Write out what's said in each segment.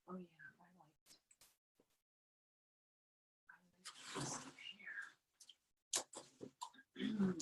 Oh yeah, I like this up here.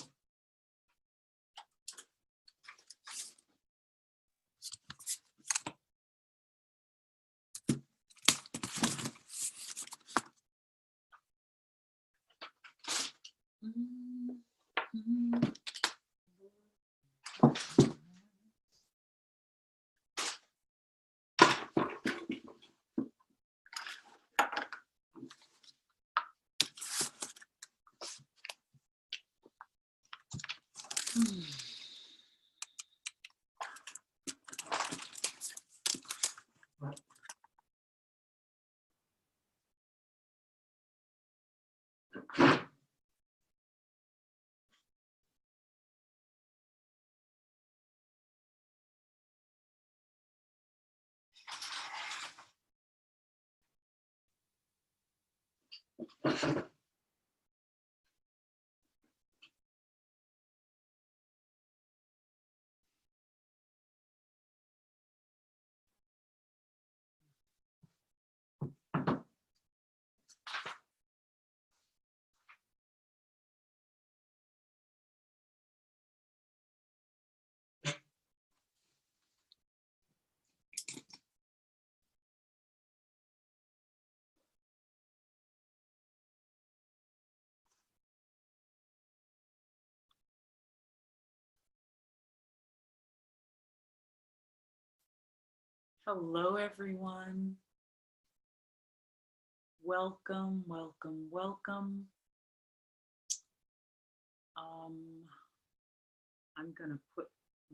Hello, everyone. Welcome, welcome, welcome. I'm going to put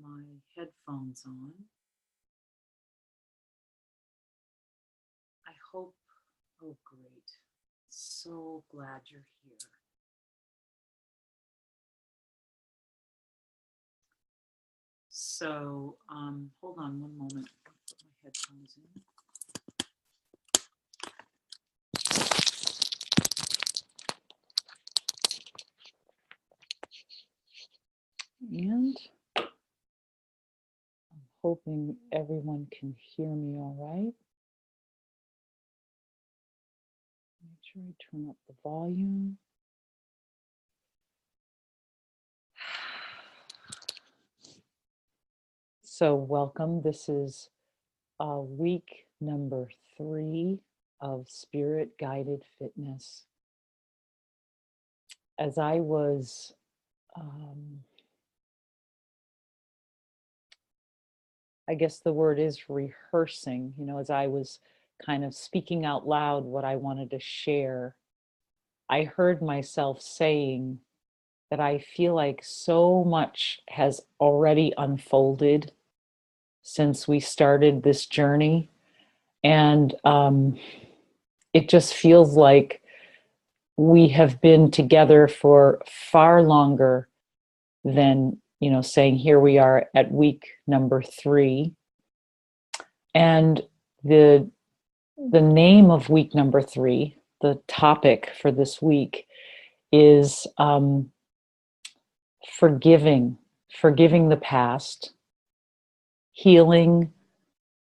my headphones on. I hope, oh, great. So glad you're here. So, hold on one moment. I'll put my headphones in. And I'm hoping everyone can hear me all right. Make sure I turn up the volume. So welcome. This is week number 3 of Spirit Guided Fitness. As I was I guess the word is rehearsing, as I was kind of speaking out loud what I wanted to share, I heard myself saying that I feel like so much has already unfolded since we started this journey. And it just feels like we have been together for far longer than, saying here we are at week number 3. And the name of week number 3, the topic for this week is forgiving the past, healing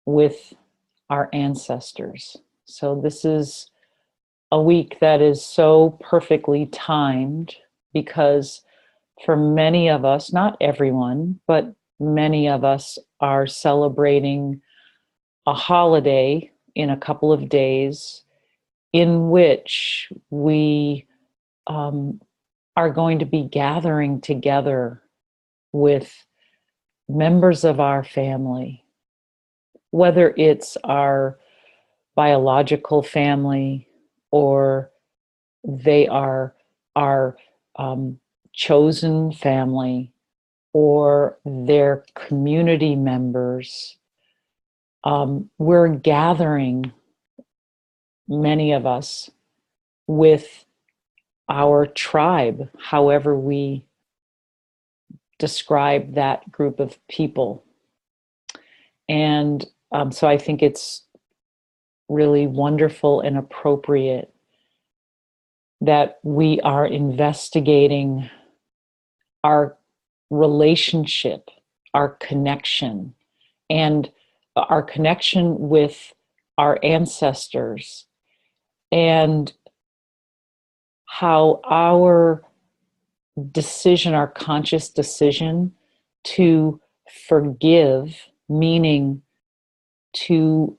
with our ancestors. So this is a week that is so perfectly timed because for many of us, not everyone, but many of us are celebrating a holiday in a couple of days in which we are going to be gathering together with members of our family, whether it's our biological family or they are our chosen family or their community members. We're gathering, many of us, with our tribe, however we describe that group of people. And so I think it's really wonderful and appropriate that we are investigating our relationship, our connection, and our connection with our ancestors, and how our decision, our conscious decision to forgive, meaning to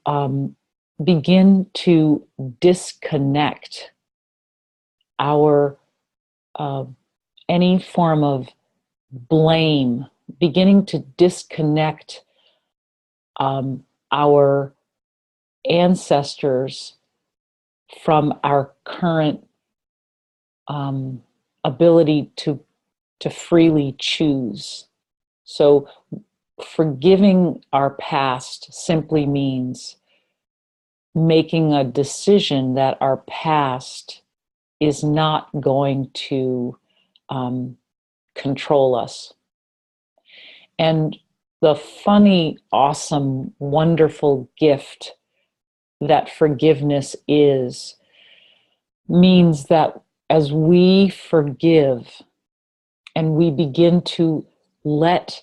begin to disconnect our any form of blame, beginning to disconnect our ancestors from our current ability to freely choose. So forgiving our past simply means making a decision that our past is not going to control us. And the funny, awesome, wonderful gift that forgiveness is means that as we forgive and we begin to let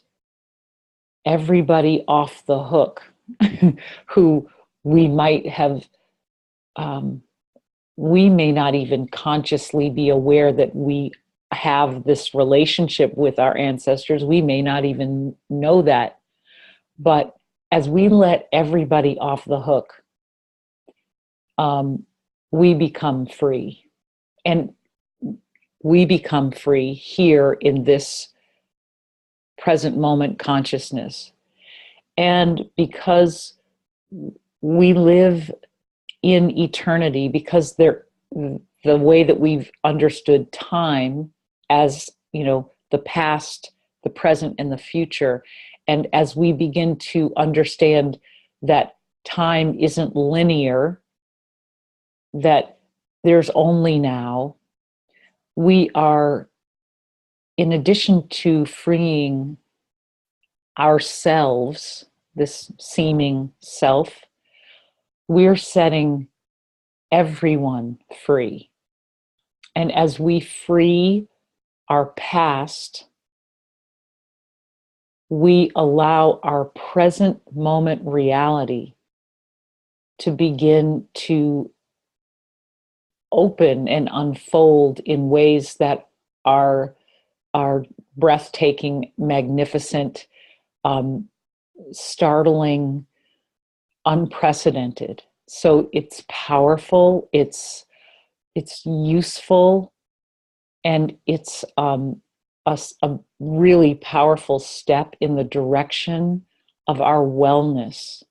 everybody off the hook who we might have, we may not even consciously be aware that we have this relationship with our ancestors. We may not even know that. But as we let everybody off the hook, we become free. And we become free here in this present moment consciousness. And because we live in eternity, because the way that we've understood time as, the past, the present, and the future, and as we begin to understand that time isn't linear, that there's only now, we are, in addition to freeing ourselves, this seeming self, we're setting everyone free. And as we free our past, we allow our present moment reality to begin to open and unfold in ways that are breathtaking, magnificent, startling, unprecedented. So it's powerful, it's useful, and it's a really powerful step in the direction of our wellness.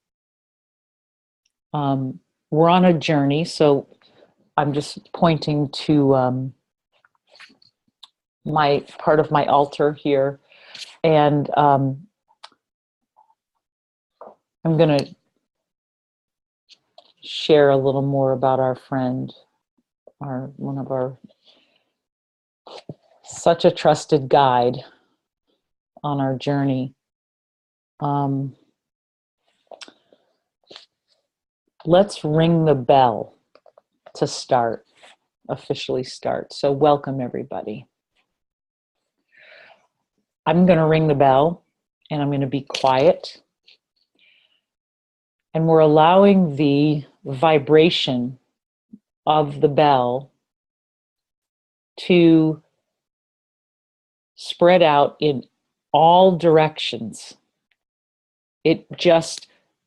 We're on a journey, so I'm just pointing to my part of my altar here, and I'm going to share a little more about our friend, one of our, such a trusted guide on our journey. Let's ring the bell to start, officially start. So welcome everybody. I'm going to ring the bell and I'm going to be quiet. And we're allowing the vibration of the bell to spread out in all directions.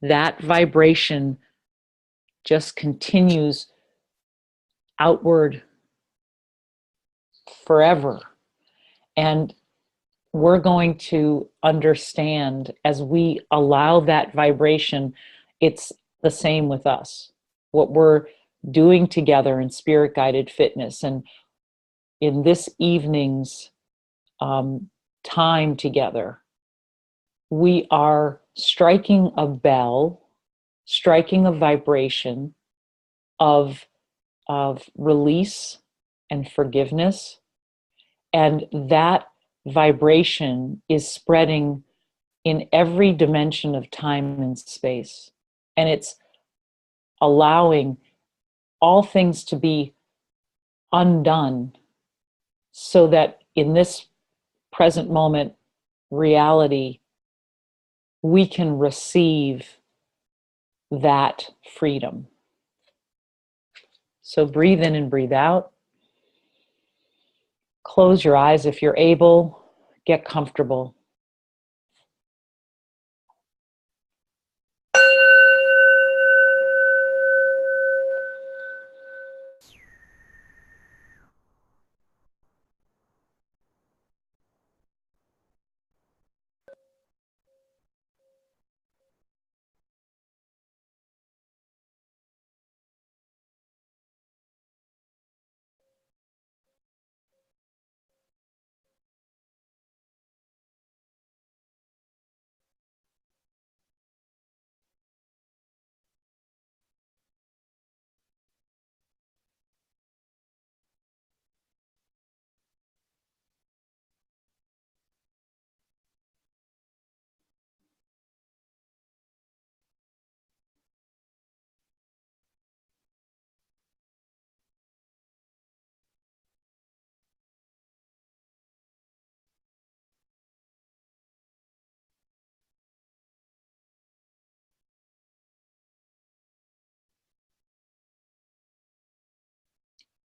That vibration just continues outward forever. And we're going to understand as we allow that vibration, it's the same with us. What we're doing together in Spirit Guided Fitness and in this evening's time together, we are striking a bell, striking a vibration of release and forgiveness. And that vibration is spreading in every dimension of time and space. And it's allowing all things to be undone so that in this present moment reality, we can receive that freedom. So breathe in and breathe out. Close your eyes if you're able. Get comfortable.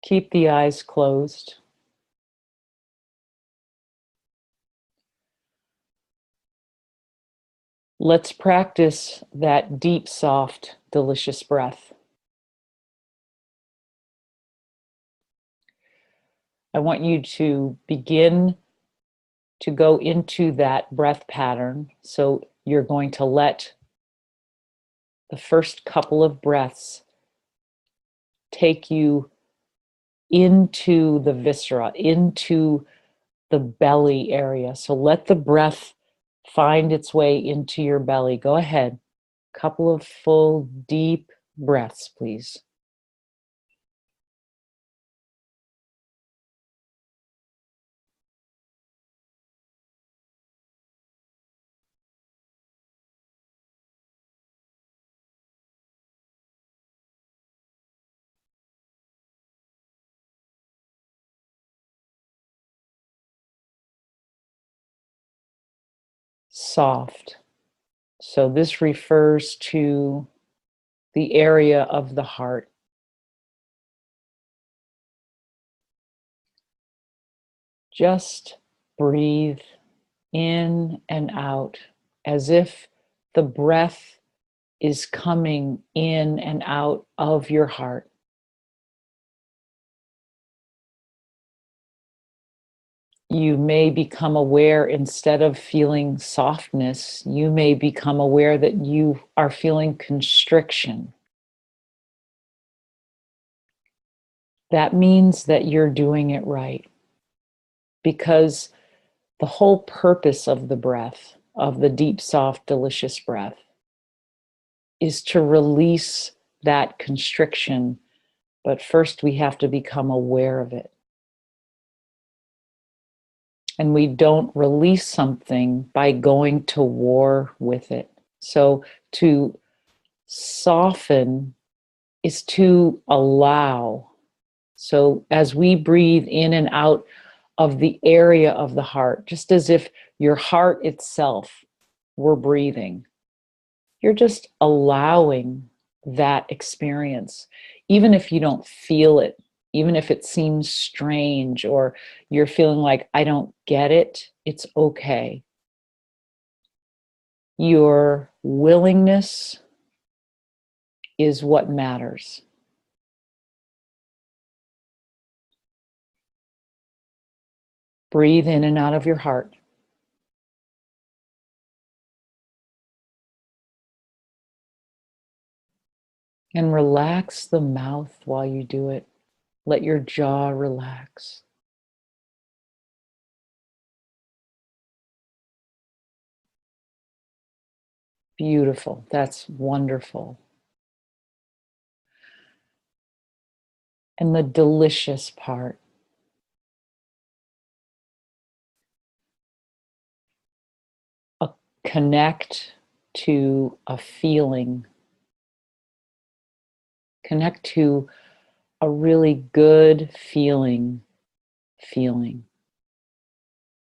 Keep the eyes closed. Let's practice that deep, soft, delicious breath. I want you to begin to go into that breath pattern. So you're going to let the first couple of breaths take you into the viscera, into the belly area. So let the breath find its way into your belly. Go ahead. Couple of full, deep breaths, please. Soft. So this refers to the area of the heart. Just breathe in and out as if the breath is coming in and out of your heart. You may become aware, instead of feeling softness, you may become aware that you are feeling constriction. That means that you're doing it right, because the whole purpose of the breath, of the deep, soft, delicious breath, is to release that constriction. But first, we have to become aware of it. And we don't release something by going to war with it. So to soften is to allow. So as we breathe in and out of the area of the heart, just as if your heart itself were breathing, you're just allowing that experience, even if you don't feel it, even if it seems strange or you're feeling like, I don't get it, it's okay. Your willingness is what matters. Breathe in and out of your heart. And relax the mouth while you do it. Let your jaw relax. Beautiful. That's wonderful. And the delicious part. Connect to a feeling. Connect to a really good feeling.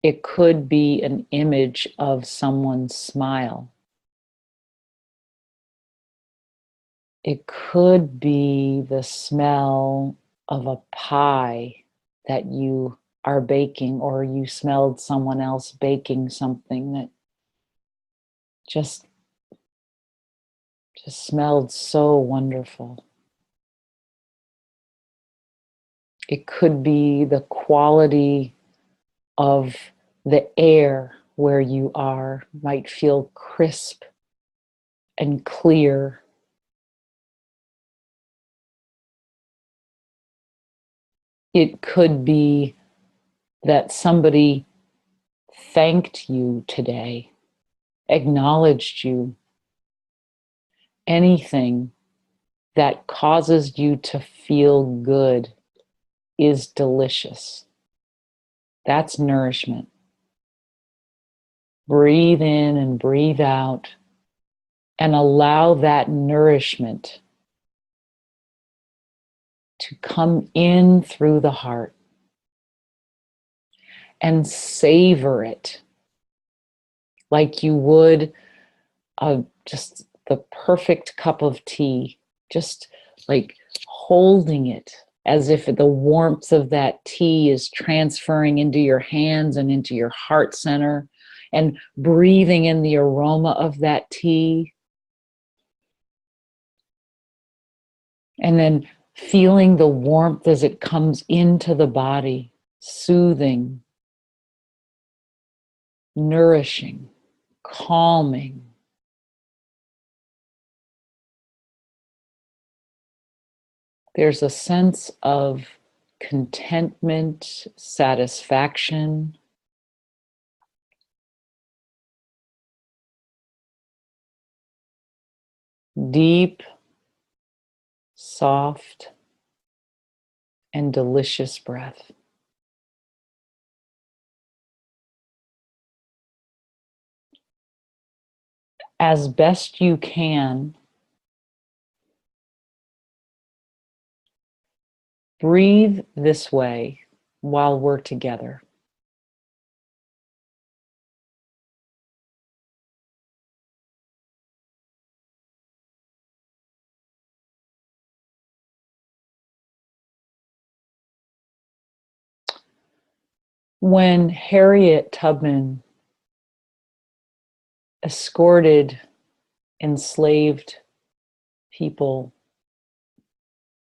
It could be an image of someone's smile. It could be the smell of a pie that you are baking, or you smelled someone else baking something that just smelled so wonderful. It could be the quality of the air where you are, might feel crisp and clear. It could be that somebody thanked you today, acknowledged you. Anything that causes you to feel good is delicious. That's nourishment. Breathe in and breathe out and allow that nourishment to come in through the heart and savor it like you would just the perfect cup of tea, just like holding it as if the warmth of that tea is transferring into your hands and into your heart center, and breathing in the aroma of that tea. And then feeling the warmth as it comes into the body, soothing, nourishing, calming. There's a sense of contentment, satisfaction. Deep, soft, and delicious breath. As best you can, breathe this way while we're together. When Harriet Tubman escorted enslaved people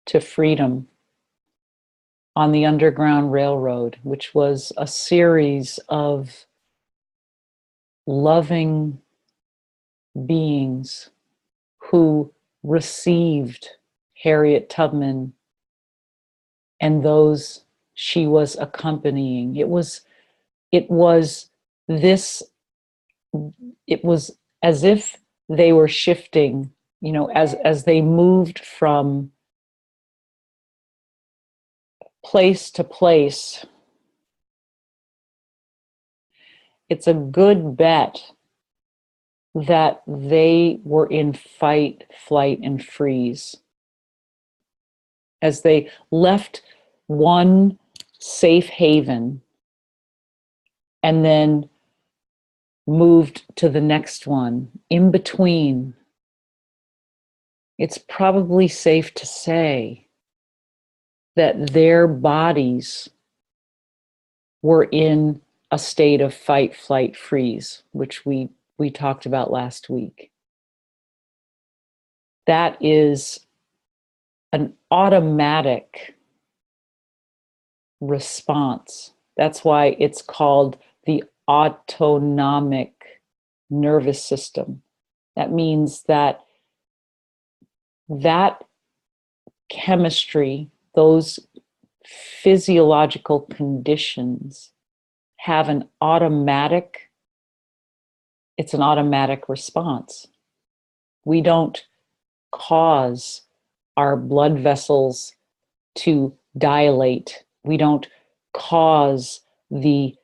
to freedom on the Underground Railroad, which was a series of loving beings who received Harriet Tubman and those she was accompanying. It was this, it was as if they were shifting, as they moved from place to place. It's a good bet that they were in fight, flight, and freeze. As they left one safe haven and then moved to the next one, in between, it's probably safe to say that their bodies were in a state of fight, flight, freeze, which we talked about last week. That is an automatic response. That's why it's called the autonomic nervous system. That means that chemistry, those physiological conditions have an automatic response. We don't cause our blood vessels to dilate. We don't cause the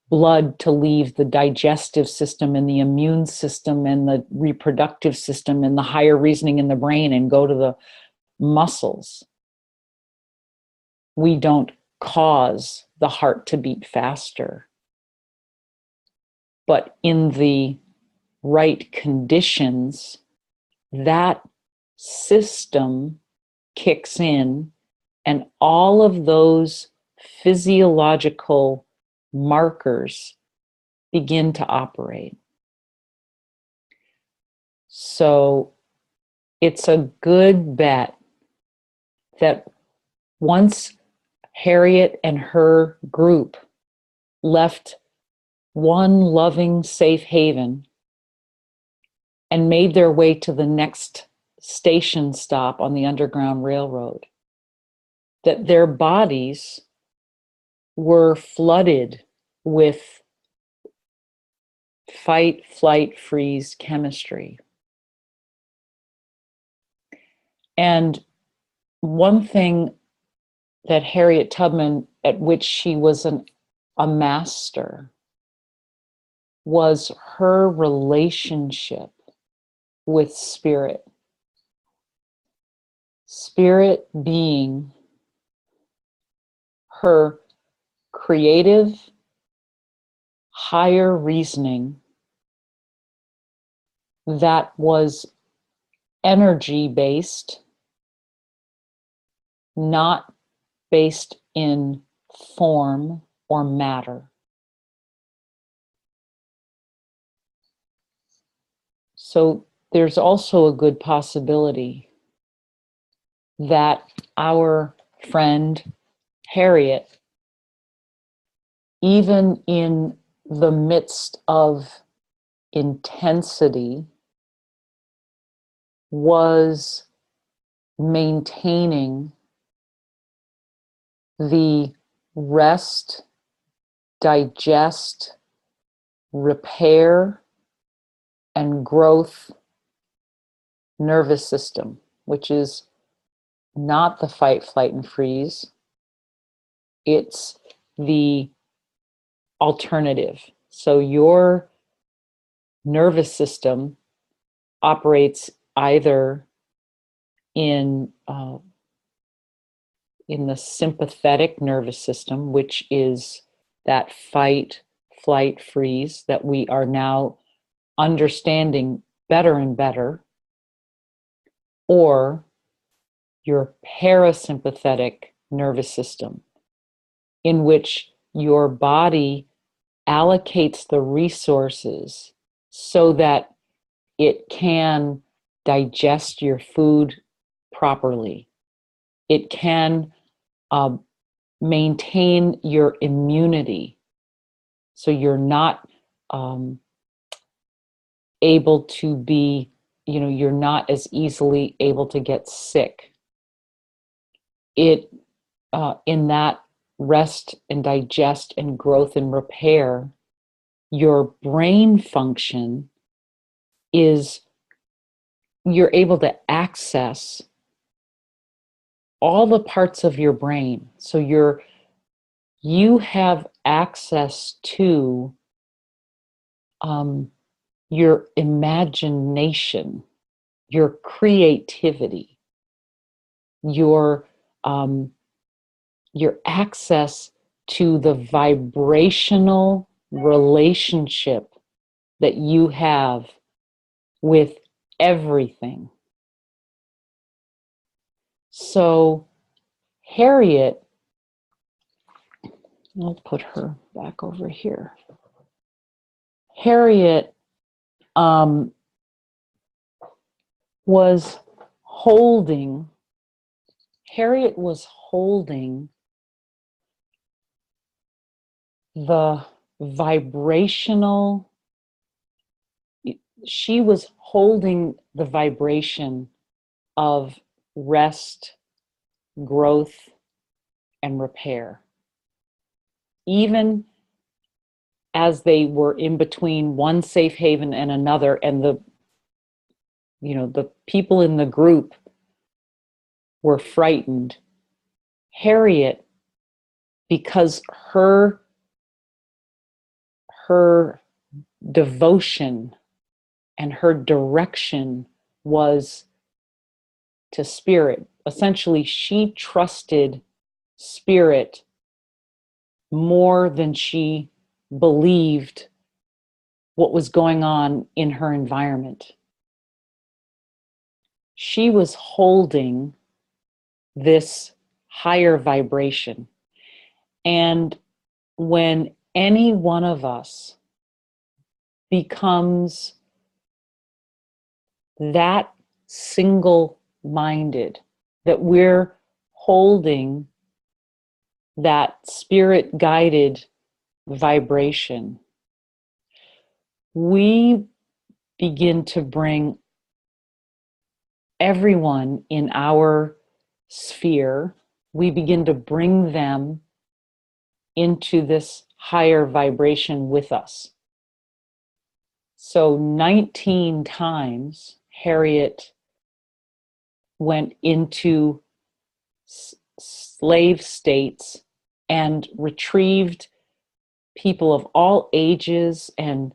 blood to leave the digestive system and the immune system and the reproductive system and the higher reasoning in the brain and go to the muscles. We don't cause the heart to beat faster. But in the right conditions, that system kicks in, and all of those physiological markers begin to operate. So it's a good bet that once Harriet and her group left one loving safe haven and made their way to the next station stop on the Underground Railroad, that their bodies were flooded with fight, flight, freeze chemistry. And one thing that Harriet Tubman, at which she was a master, was her relationship with spirit. Spirit being her creative, higher reasoning that was energy-based, not based in form or matter. So there's also a good possibility that our friend Harriet, even in the midst of intensity, was maintaining the rest, digest, repair, and growth nervous system, which is not the fight, flight, and freeze. It's the alternative. So your nervous system operates either in the sympathetic nervous system, which is that fight, flight, freeze that we are now understanding better and better, or your parasympathetic nervous system, in which your body allocates the resources so that it can digest your food properly. It can maintain your immunity, so you're not able to be, you're not as easily able to get sick. It in that rest and digest and growth and repair, your brain function is, you're able to access all the parts of your brain. So you have access to your imagination, your creativity, your access to the vibrational relationship that you have with everything. So Harriet, I'll put her back over here. Harriet was holding the vibrational, she was holding the vibration of rest, growth, and repair. Even as they were in between one safe haven and another, and the people in the group were frightened, Harriet, because her devotion and her direction was to spirit. Essentially, she trusted spirit more than she believed what was going on in her environment. she was holding this higher vibration. And when any one of us becomes that single-minded, that we're holding that spirit-guided vibration, we begin to bring everyone in our sphere, we begin to bring them into this higher vibration with us. So 19 times Harriet went into slave states and retrieved people of all ages and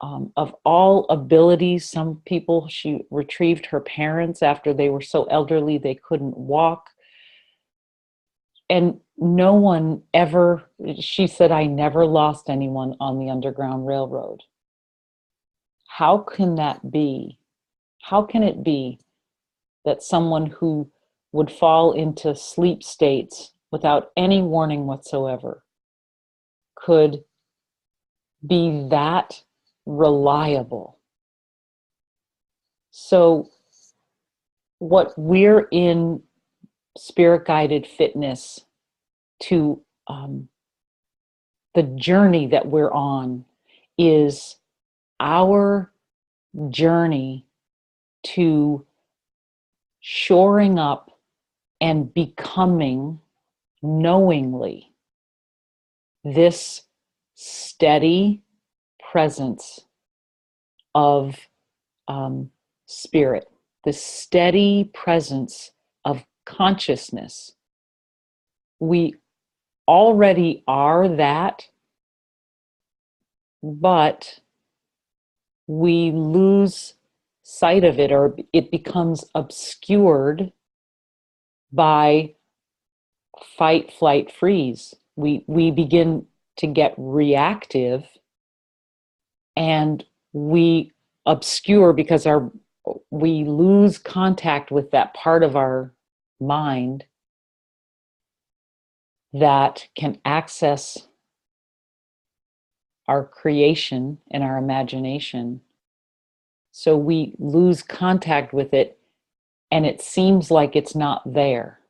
of all abilities. Some people, she retrieved her parents after they were so elderly they couldn't walk. And no one ever, she said, I never lost anyone on the Underground Railroad. How can that be? How can it be that someone who would fall into sleep states without any warning whatsoever could be that reliable? So what we're in spirit guided fitness to the journey that we're on is our journey to shoring up and becoming knowingly this steady presence of spirit, this steady presence of consciousness. We already are that, but we lose sight of it, or it becomes obscured by fight, flight, freeze. We begin to get reactive, and we obscure because we lose contact with that part of our mind that can access our creation and our imagination. So we lose contact with it, and it seems like it's not there.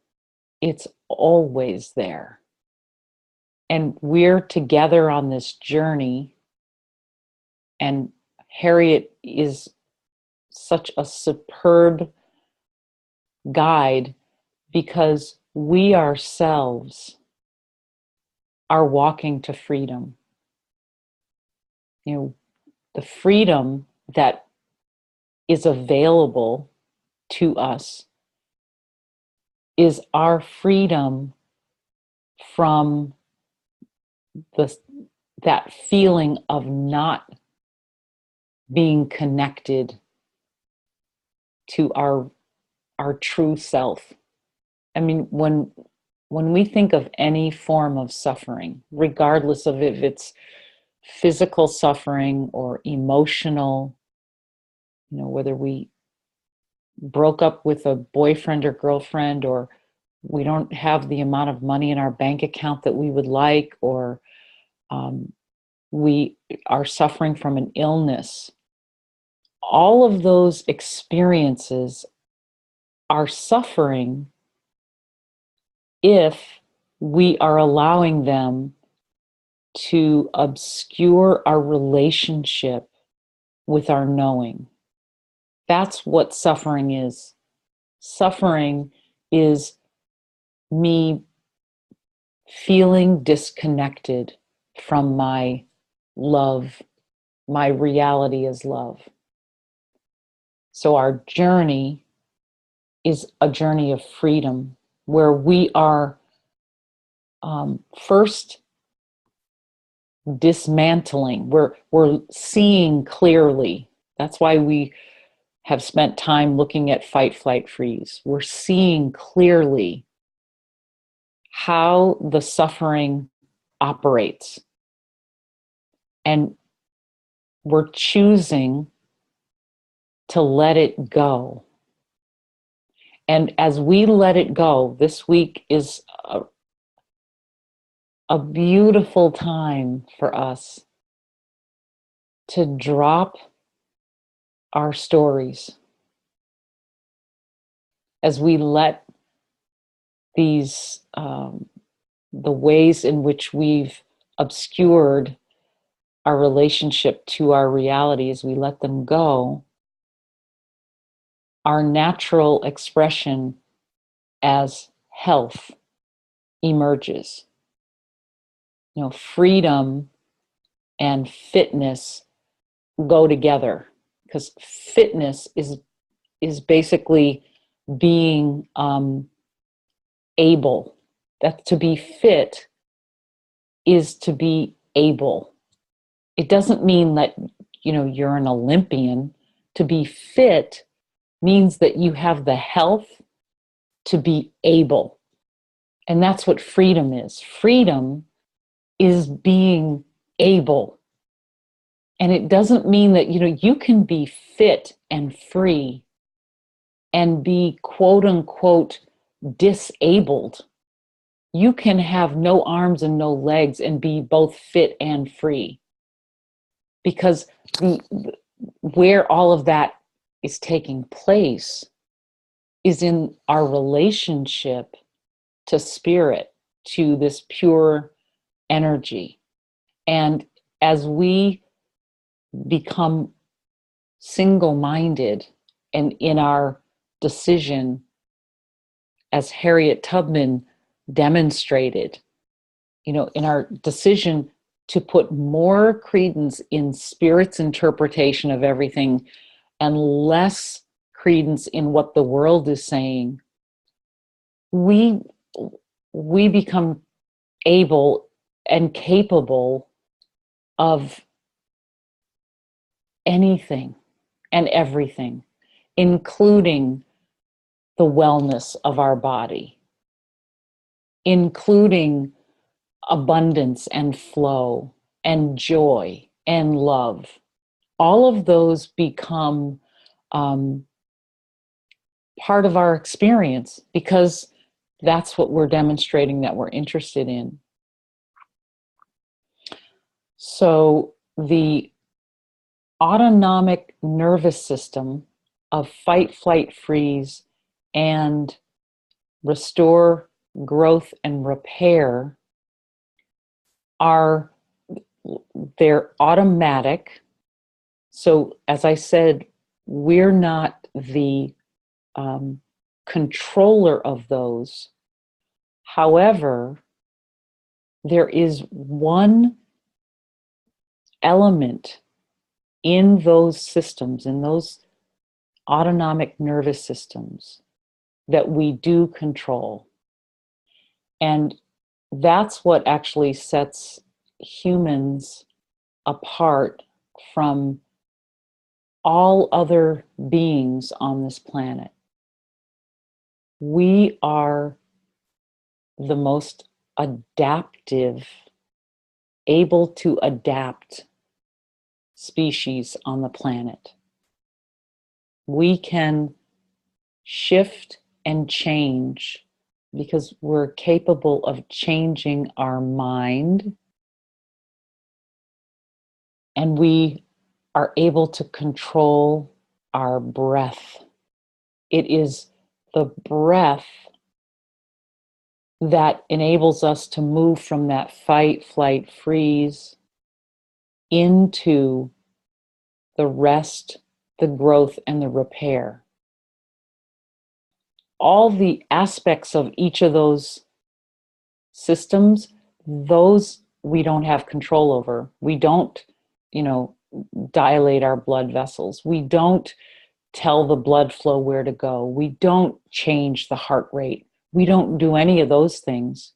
It's always there. And we're together on this journey. And Harriet is such a superb guide because we ourselves are walking to freedom. You know, the freedom that is available to us is our freedom from that feeling of not being connected to our true self. I mean, when we think of any form of suffering, regardless of if it's physical suffering or emotional, you know, whether we broke up with a boyfriend or girlfriend, or we don't have the amount of money in our bank account that we would like, or we are suffering from an illness, all of those experiences are suffering if we are allowing them to obscure our relationship with our knowing. That's what suffering is. Suffering is me feeling disconnected from my love, my reality as love. So our journey is a journey of freedom, where we are first dismantling. We're seeing clearly. That's why we have spent time looking at fight, flight, freeze. We're seeing clearly how the suffering operates. And we're choosing to let it go. And as we let it go, this week is a beautiful time for us to drop our stories. As we let these, the ways in which we've obscured our relationship to our reality, as we let them go, our natural expression as health emerges. You know, freedom and fitness go together, because fitness is basically being able. That to be fit is to be able. It doesn't mean that, you know, you're an Olympian. To be fit means that you have the health to be able. And that's what freedom is. Freedom is being able. And it doesn't mean that, you know, you can be fit and free and be quote unquote disabled. You can have no arms and no legs and be both fit and free. Because where all of that is taking place is in our relationship to spirit, to this pure energy. And as we become single-minded and in our decision, as Harriet Tubman demonstrated, you know, in our decision to put more credence in spirit's interpretation of everything and less credence in what the world is saying, we become able and capable of anything and everything, including the wellness of our body, including abundance and flow and joy and love. All of those become part of our experience because that's what we're demonstrating that we're interested in. So the autonomic nervous system of fight, flight, freeze, and restore, growth, and repair they're automatic. So as I said, we're not the controller of those. However, there is one element in those systems, in those autonomic nervous systems, that we do control. And that's what actually sets humans apart from all other beings on this planet. We are the most adaptive, able to adapt species on the planet. We can shift and change because we're capable of changing our mind, and we are able to control our breath. It is the breath that enables us to move from that fight, flight, freeze into the rest, the growth, and the repair. All the aspects of each of those systems, those we don't have control over. We don't, you know, dilate our blood vessels. We don't tell the blood flow where to go. We don't change the heart rate. We don't do any of those things.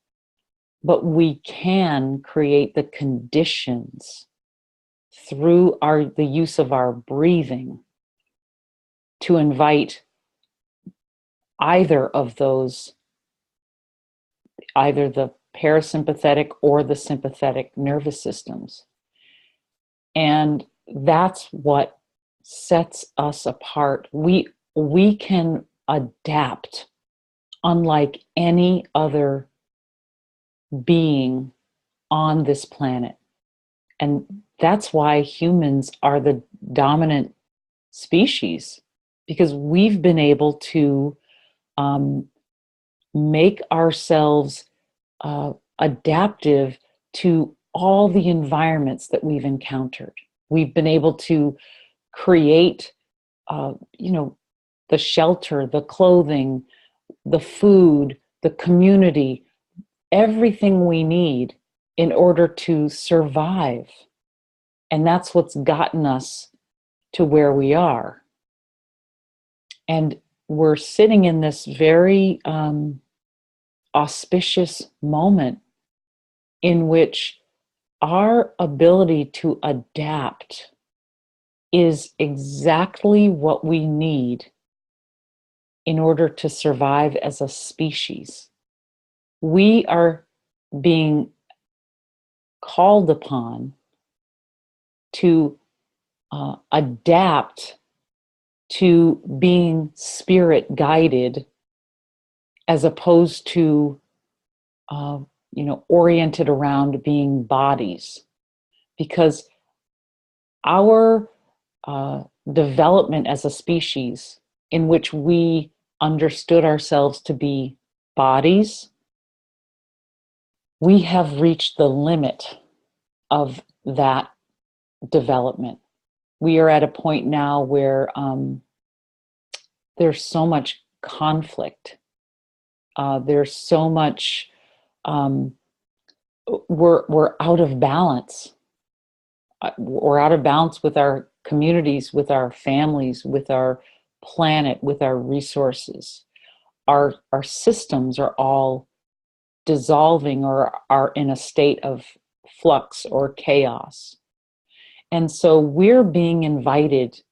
But we can create the conditions through the use of our breathing to invite either of those, either the parasympathetic or the sympathetic nervous systems. And that's what sets us apart. We can adapt unlike any other being on this planet. And that's why humans are the dominant species, because we've been able to make ourselves adaptive to all the environments that we've encountered. We've been able to create, the shelter, the clothing, the food, the community, everything we need in order to survive. And that's what's gotten us to where we are. And we're sitting in this very auspicious moment in which our ability to adapt is exactly what we need in order to survive as a species. We are being called upon to adapt to being spirit guided, as opposed to oriented around being bodies, because our development as a species, in which we understood ourselves to be bodies, we have reached the limit of that development. We are at a point now where there's so much conflict. There's so much, we're out of balance. We're out of balance with our communities, with our families, with our planet, with our resources. Our systems are all dissolving or are in a state of flux or chaos. And so we're being invited,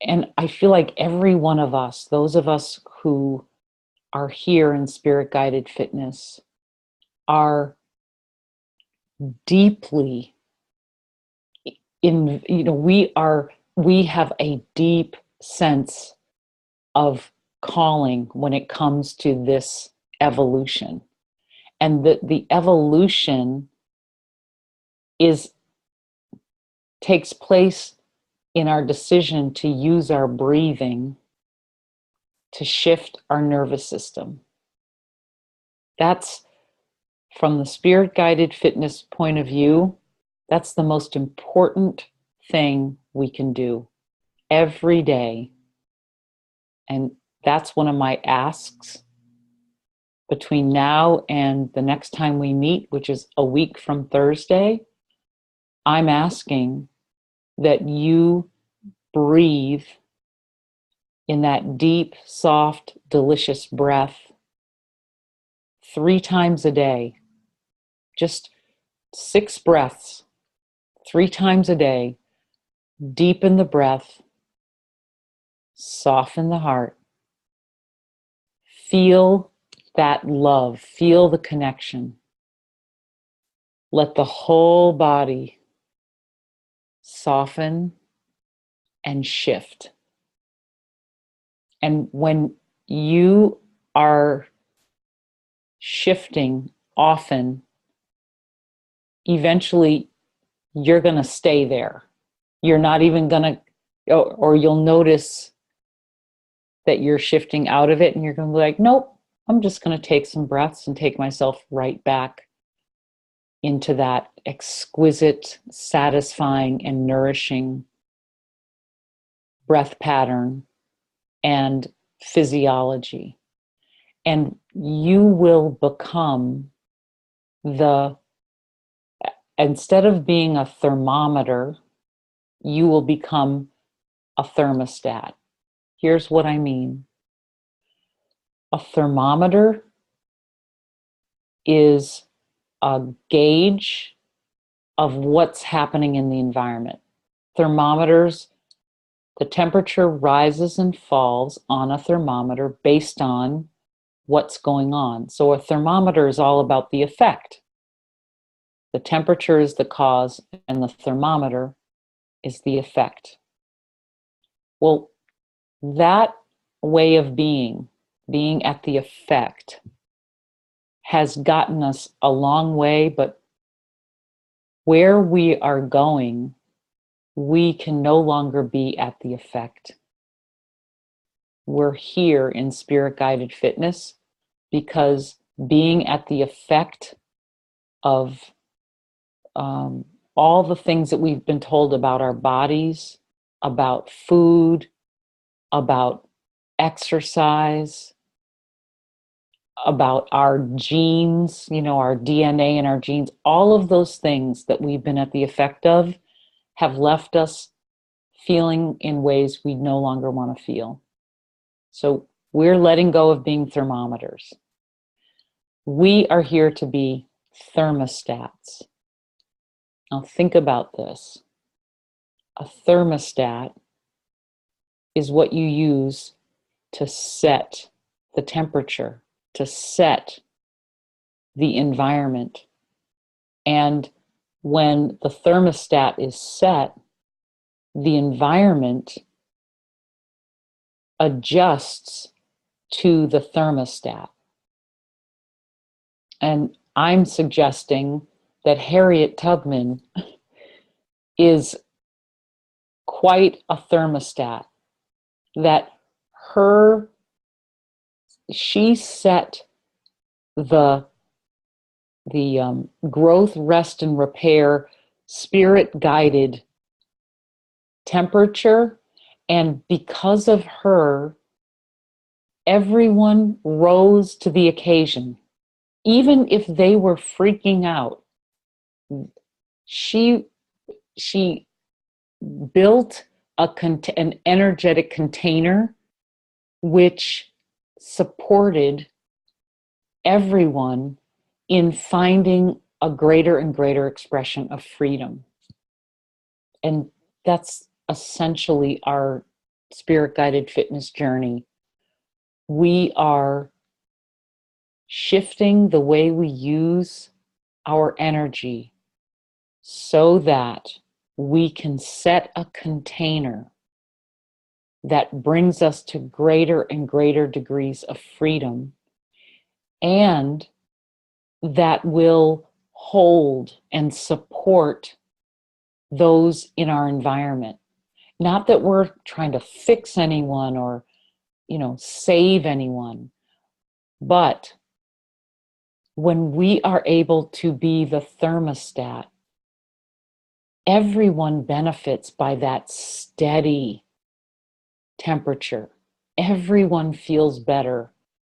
and I feel like every one of us, those of us who are here in spirit guided fitness, are deeply we have a deep sense of calling when it comes to this evolution. And the evolution takes place in our decision to use our breathing to shift our nervous system. That's, from the spirit guided fitness point of view, that's the most important thing we can do every day. And that's one of my asks between now and the next time we meet, which is a week from Thursday. I'm asking that you breathe in that deep, soft, delicious breath 3 times a day. Just 6 breaths, 3 times a day. Deepen the breath, soften the heart, feel that love, feel the connection. Let the whole body soften and shift. And when you are shifting often, eventually you're going to stay there. You're not even going to, or you'll notice that you're shifting out of it and you're going to be like, nope, I'm just going to take some breaths and take myself right back into that exquisite, satisfying, and nourishing breath pattern and physiology. And you will become instead of being a thermometer, you will become a thermostat. Here's what I mean. A thermometer is a gauge of what's happening in the environment. Thermometers, the temperature rises and falls on a thermometer based on what's going on. So a thermometer is all about the effect. The temperature is the cause, and the thermometer is the effect. Well, That way of being at the effect, has gotten us a long way, but where we are going, we can no longer be at the effect. We're here in spirit guided fitness because being at the effect of all the things that we've been told about our bodies, about food, about exercise, about our genes, our DNA and our genes, all of those things that we've been at the effect of have left us feeling in ways we no longer want to feel. So we're letting go of being thermometers. We are here to be thermostats. Now think about this. A thermostat is what you use to set the temperature, to set the environment. And when the thermostat is set, the environment adjusts to the thermostat. And I'm suggesting that Harriet Tubman is quite a thermostat, that she set the growth, rest, and repair spirit guided temperature. And because of her, everyone rose to the occasion. Even if they were freaking out, she built an energetic container which supported everyone in finding a greater and greater expression of freedom. And that's essentially our spirit guided fitness journey. We are shifting the way we use our energy so that we can set a container that brings us to greater and greater degrees of freedom, and that will hold and support those in our environment. Not that we're trying to fix anyone or, save anyone, but when we are able to be the thermostat, everyone benefits by that steady temperature. Everyone feels better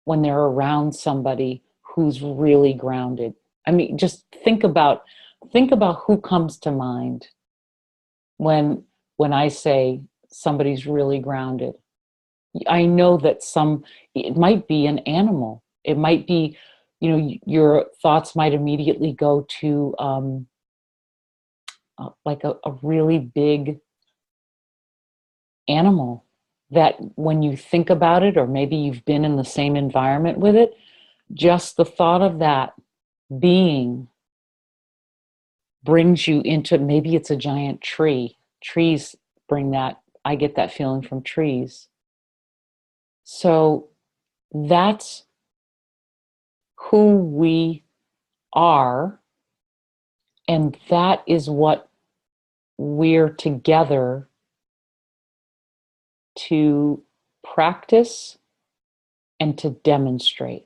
when they're around somebody who's really grounded. I mean, just think about who comes to mind when I say somebody's really grounded. I know that it might be an animal. It might be, your thoughts might immediately go to like a really big animal that when you think about it, or maybe you've been in the same environment with it, just the thought of that being brings you into, maybe it's a giant tree. Trees bring that. I get that feeling from trees. So that's who we are, and that is what we're together to practice and to demonstrate.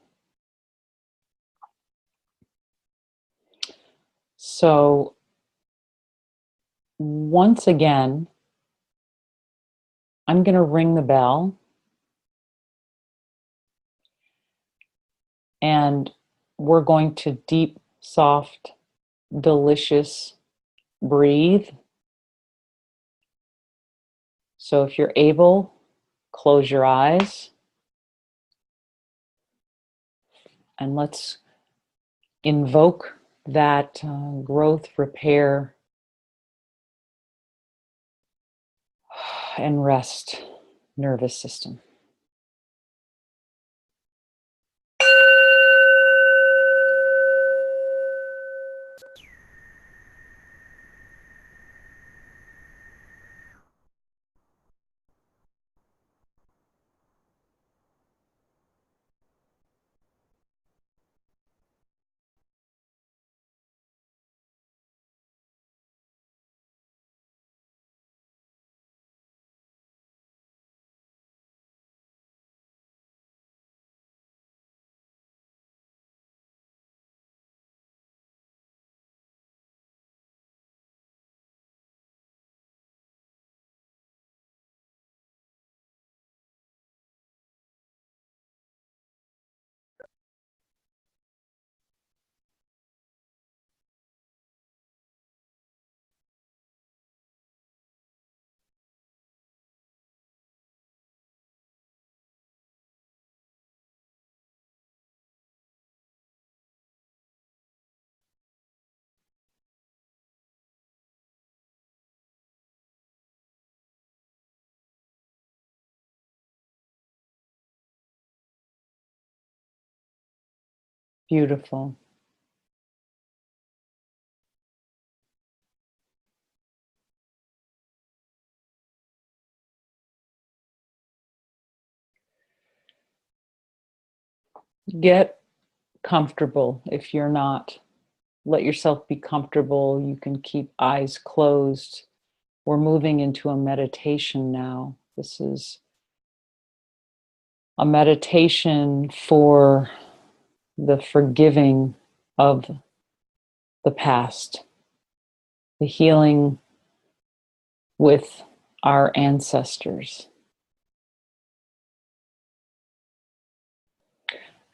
So once again, I'm going to ring the bell, and we're going to deep, soft, delicious breathe. So if you're able, close your eyes, and let's invoke that growth, repair, and rest nervous system. Beautiful. Get comfortable if you're not. Let yourself be comfortable. You can keep eyes closed. We're moving into a meditation now. This is a meditation for the forgiving of the past, the healing with our ancestors.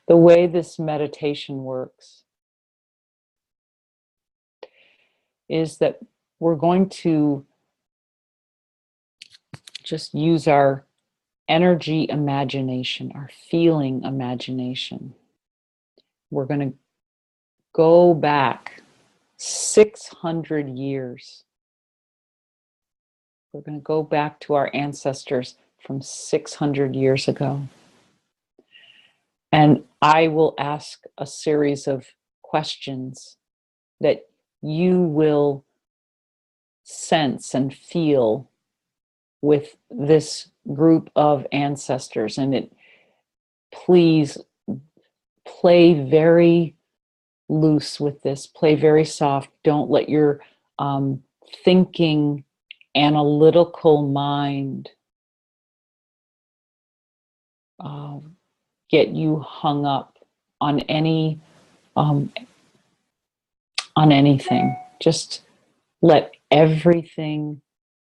The way this meditation works is that we're going to just use our energy imagination, our feeling imagination. We're going to go back 600 years. We're going to go back to our ancestors from 600 years ago. And I will ask a series of questions that you will sense and feel with this group of ancestors. And please play very loose with this, play very soft. Don't let your thinking, analytical mind get you hung up on anything. Just let everything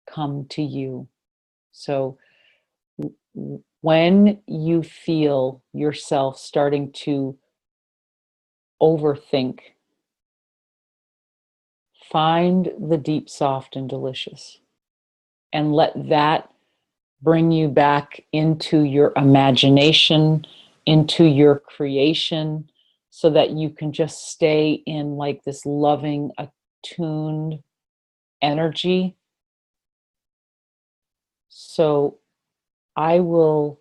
come to you. So when you feel yourself starting to overthink, find the deep, soft, and delicious, and let that bring you back into your imagination, into your creation, so that you can just stay in like this loving, attuned energy. So I will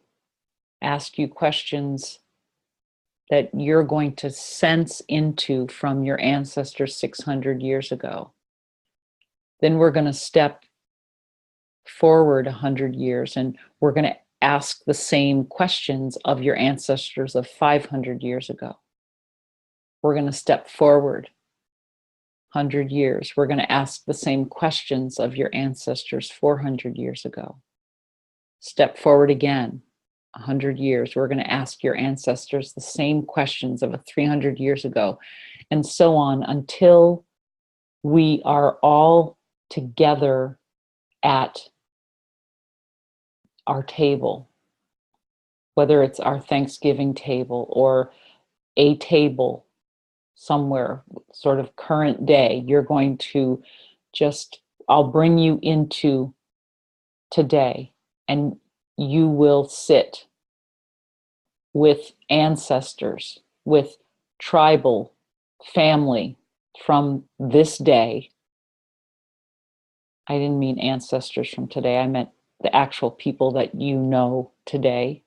ask you questions that you're going to sense into from your ancestors 600 years ago. Then we're going to step forward 100 years and we're going to ask the same questions of your ancestors of 500 years ago. We're going to step forward 100 years. We're going to ask the same questions of your ancestors 400 years ago. Step forward again 100 years. We're going to ask your ancestors the same questions of 300 years ago, and so on until we are all together at our table, whether it's our Thanksgiving table or a table somewhere, sort of current day. You're going to I'll bring you into today, and you will sit with ancestors, with tribal family from this day. I didn't mean ancestors from today. I meant the actual people that you know today.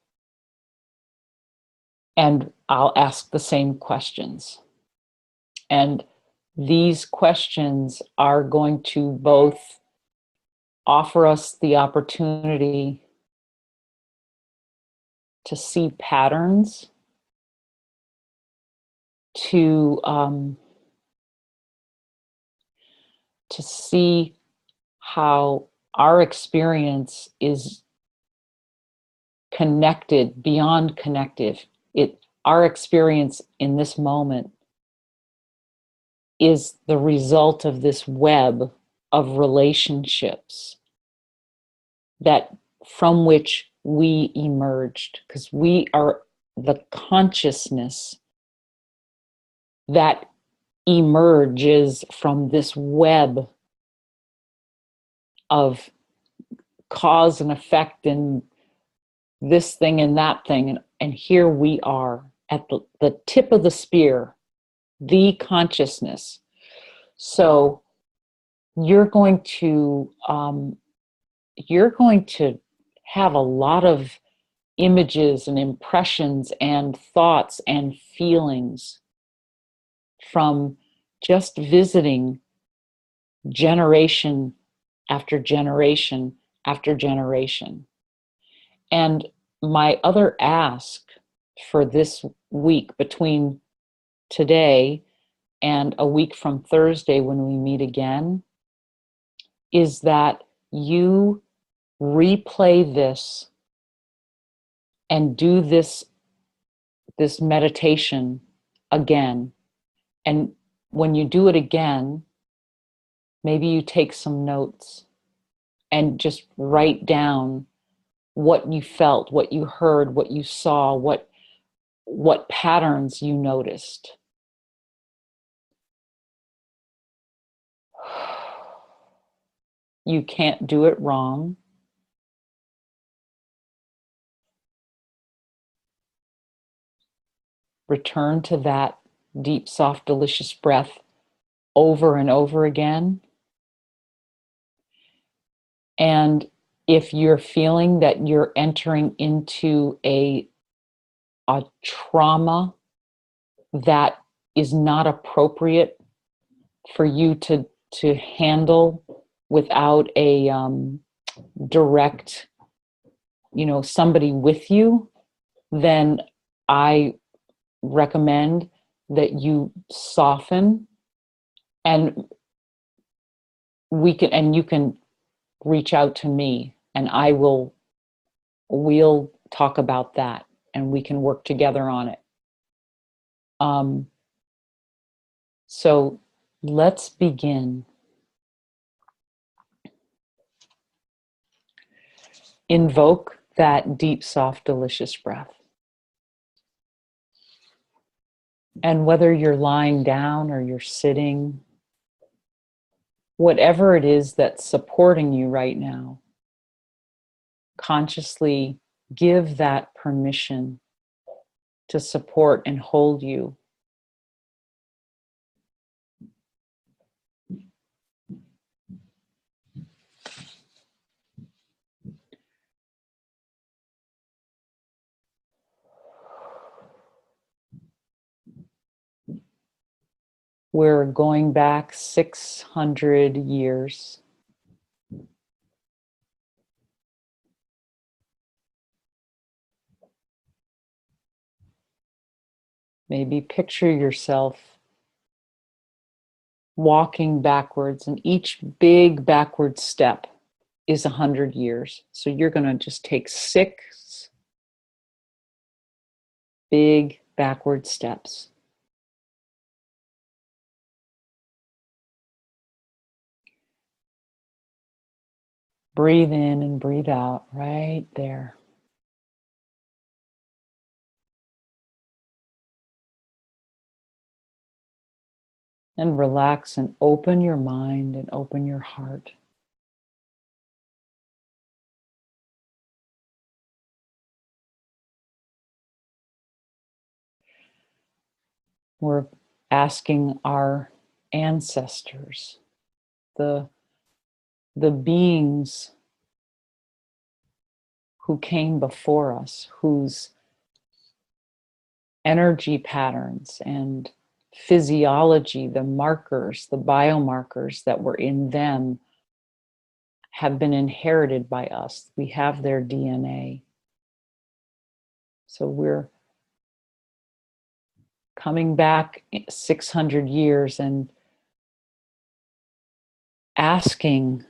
And I'll ask the same questions. And these questions are going to both offer us the opportunity to see patterns, to see how our experience is connected, beyond connective. Our experience in this moment is the result of this web of relationships that from which we emerged, because we are the consciousness that emerges from this web of cause and effect and this thing and that thing. And here we are at the tip of the spear, the consciousness. So you're going to have a lot of images and impressions and thoughts and feelings from just visiting generation after generation after generation. And my other ask for this week, between today and a week from Thursday when we meet again, is that you replay this and do this meditation again. And when you do it again, maybe you take some notes and just write down what you felt, what you heard, what you saw, what patterns you noticed. You can't do it wrong. Return to that deep, soft, delicious breath over and over again. And if you're feeling that you're entering into a trauma that is not appropriate for you to handle without a direct, somebody with you, then I recommend that you soften, and you can reach out to me, and we'll talk about that, and we can work together on it. So let's begin. Invoke that deep, soft, delicious breath. And whether you're lying down or you're sitting, whatever it is that's supporting you right now, consciously give that permission to support and hold you. We're going back 600 years. Maybe picture yourself walking backwards, and each big backward step is 100 years. So you're going to just take 6 big backward steps. Breathe in and breathe out right there. And relax and open your mind and open your heart. We're asking our ancestors, the beings who came before us, whose energy patterns and physiology, the markers, the biomarkers that were in them, have been inherited by us. We have their DNA. So we're coming back 600 years and asking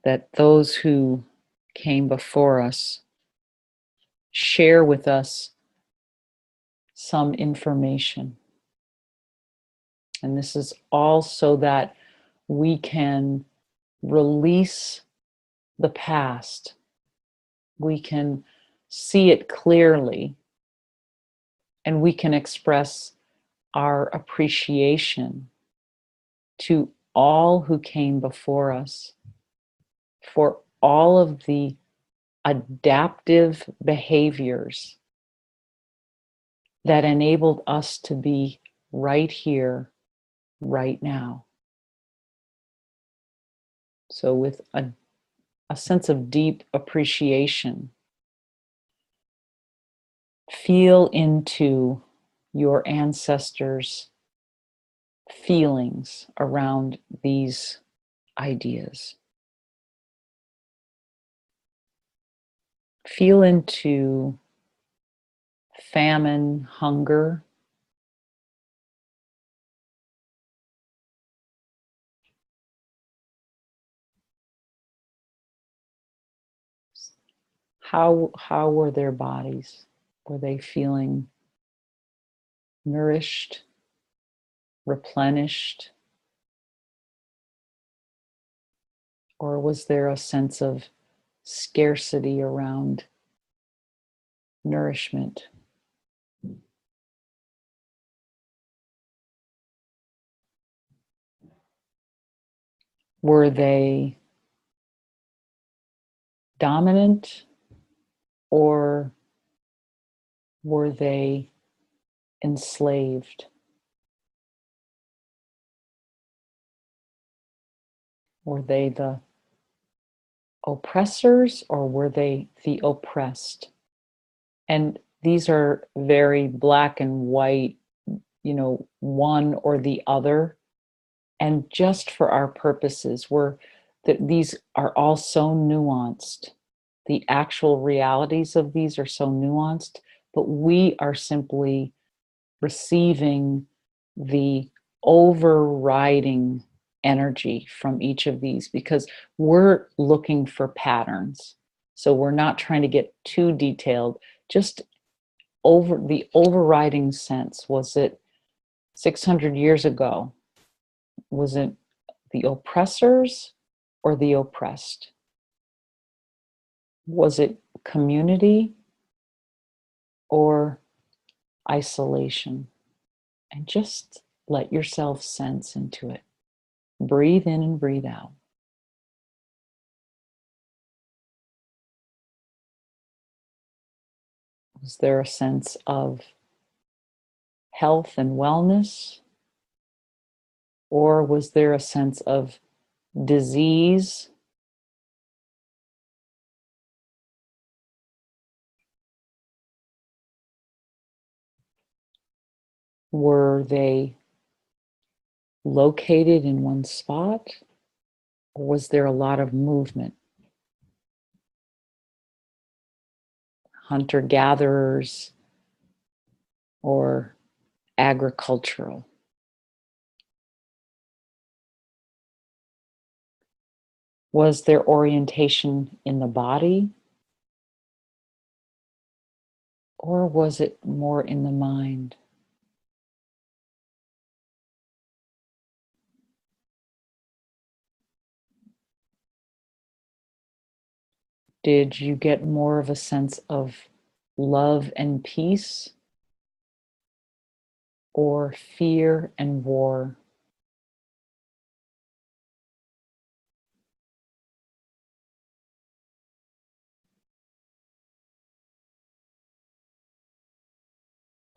that those who came before us share with us some information. And this is all so that we can release the past. We can see it clearly, and we can express our appreciation to all who came before us for all of the adaptive behaviors that enabled us to be right here, right now. So with a sense of deep appreciation, feel into your ancestors' feelings around these ideas. Feel into famine, hunger. How were their bodies? Were they feeling nourished, replenished? Or was there a sense of scarcity around nourishment? Were they dominant, or were they enslaved? Were they the oppressors, or were they the oppressed? And these are very black and white, one or the other. And just for our purposes, these are all so nuanced. The actual realities of these are so nuanced, but we are simply receiving the overriding energy from each of these, because we're looking for patterns. So we're not trying to get too detailed, just over the overriding sense. Was it 600 years ago? Was it the oppressors or the oppressed? Was it community or isolation? And just let yourself sense into it. Breathe in and breathe out. Was there a sense of health and wellness? Or was there a sense of disease? Were they located in one spot? Or was there a lot of movement? Hunter-gatherers or agricultural? Was there orientation in the body? Or was it more in the mind? Did you get more of a sense of love and peace, or fear and war?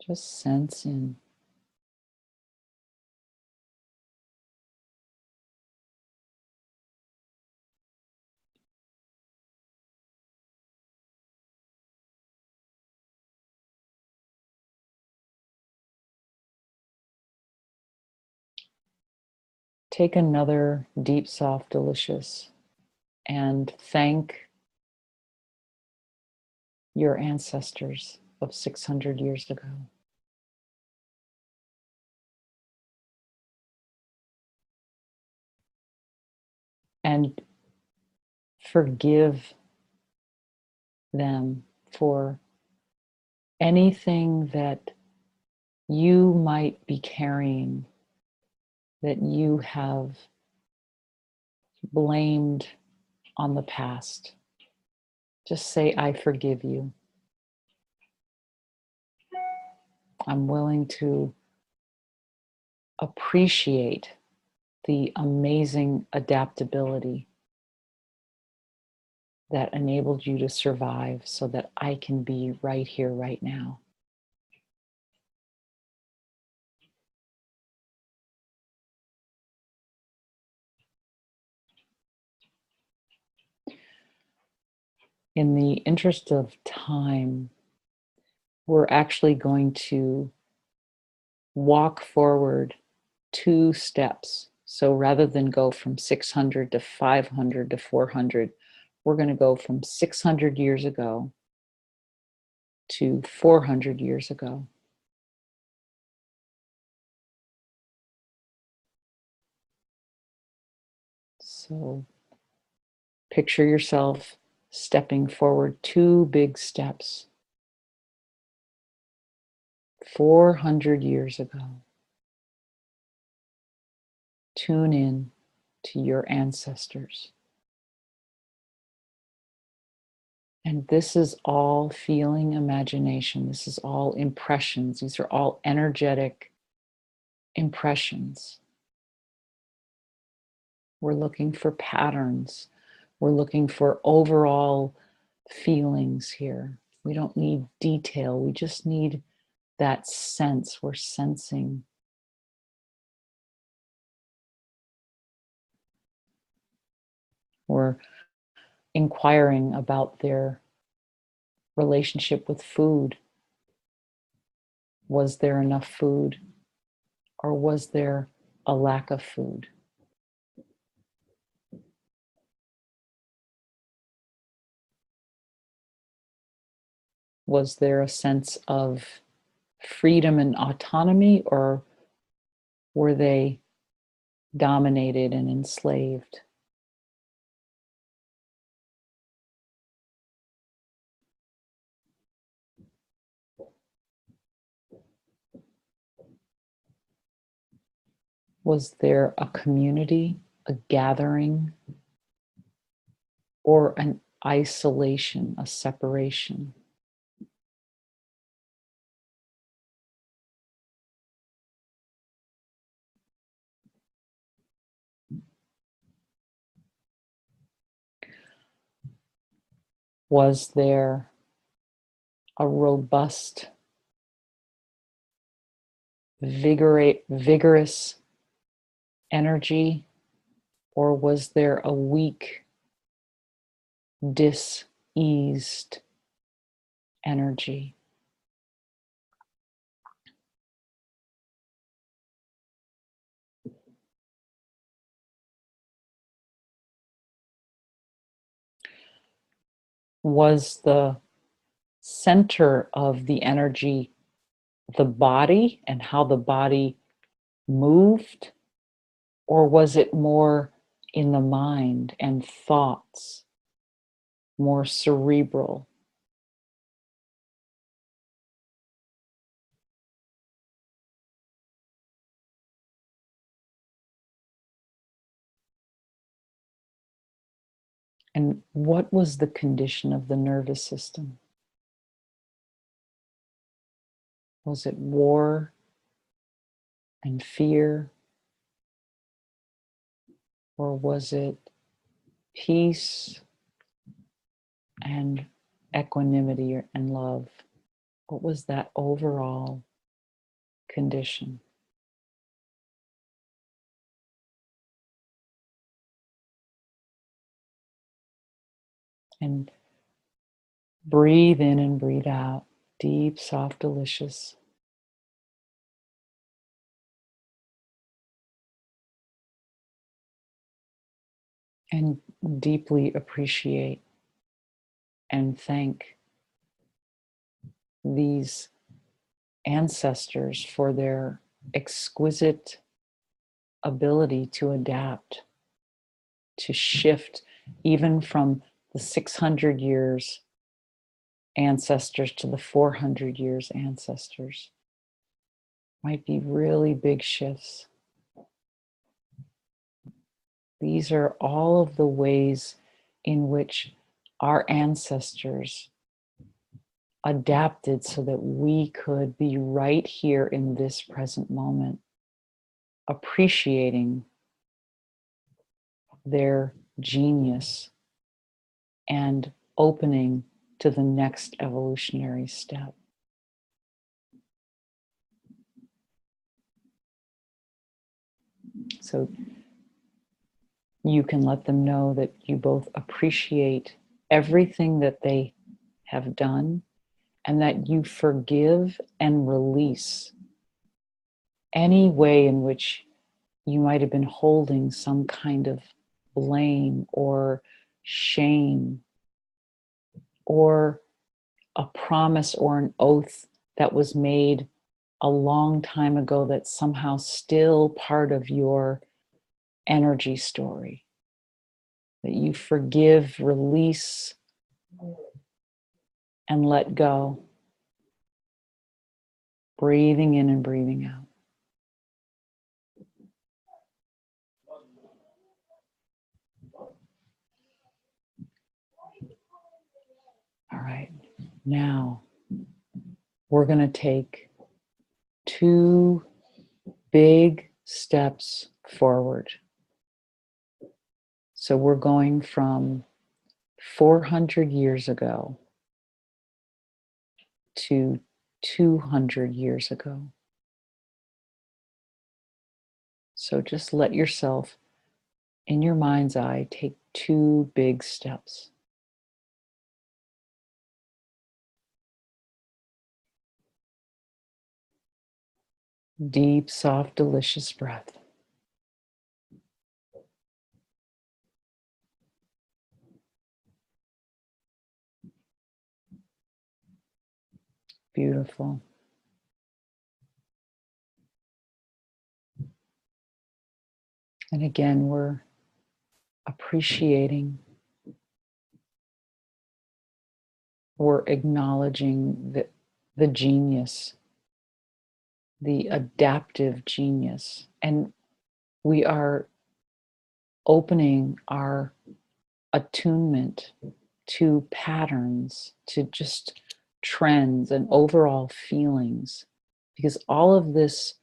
Just sense in. Take another deep, soft, delicious, and thank your ancestors of 600 years ago. And forgive them for anything that you might be carrying, that you have blamed on the past. Just say, I forgive you. I'm willing to appreciate the amazing adaptability that enabled you to survive so that I can be right here, right now. In the interest of time, we're actually going to walk forward 2 steps. So rather than go from 600 to 500 to 400, we're going to go from 600 years ago to 400 years ago. So picture yourself stepping forward 2 big steps 400 years ago. Tune in to your ancestors. And this is all feeling imagination. This is all impressions. These are all energetic impressions. We're looking for patterns. We're looking for overall feelings here. We don't need detail. We just need that sense. We're sensing. We're inquiring about their relationship with food. Was there enough food, or was there a lack of food? Was there a sense of freedom and autonomy, or were they dominated and enslaved? Was there a community, a gathering, or an isolation, a separation? Was there a robust, vigorous energy, or was there a weak, diseased energy? Was the center of the energy the body and how the body moved? Or was it more in the mind and thoughts, more cerebral? And what was the condition of the nervous system? Was it war and fear? Or was it peace and equanimity and love? What was that overall condition? And breathe in and breathe out. Deep, soft, delicious. And deeply appreciate and thank these ancestors for their exquisite ability to adapt, to shift, even from the 600 years ancestors to the 400 years ancestors. Might be really big shifts. These are all of the ways in which our ancestors adapted so that we could be right here in this present moment, appreciating their genius and opening to the next evolutionary step. So you can let them know that you both appreciate everything that they have done, and that you forgive and release any way in which you might have been holding some kind of blame or shame or a promise or an oath that was made a long time ago that's somehow still part of your energy story, that you forgive, release, and let go, breathing in and breathing out. All right, now we're going to take 2 big steps forward. So we're going from 400 years ago to 200 years ago. So just let yourself, in your mind's eye, take 2 big steps. Deep, soft, delicious breath. Beautiful. And again, we're appreciating, we're acknowledging the genius, the adaptive genius. And we are opening our attunement to patterns, to just trends and overall feelings, because all of this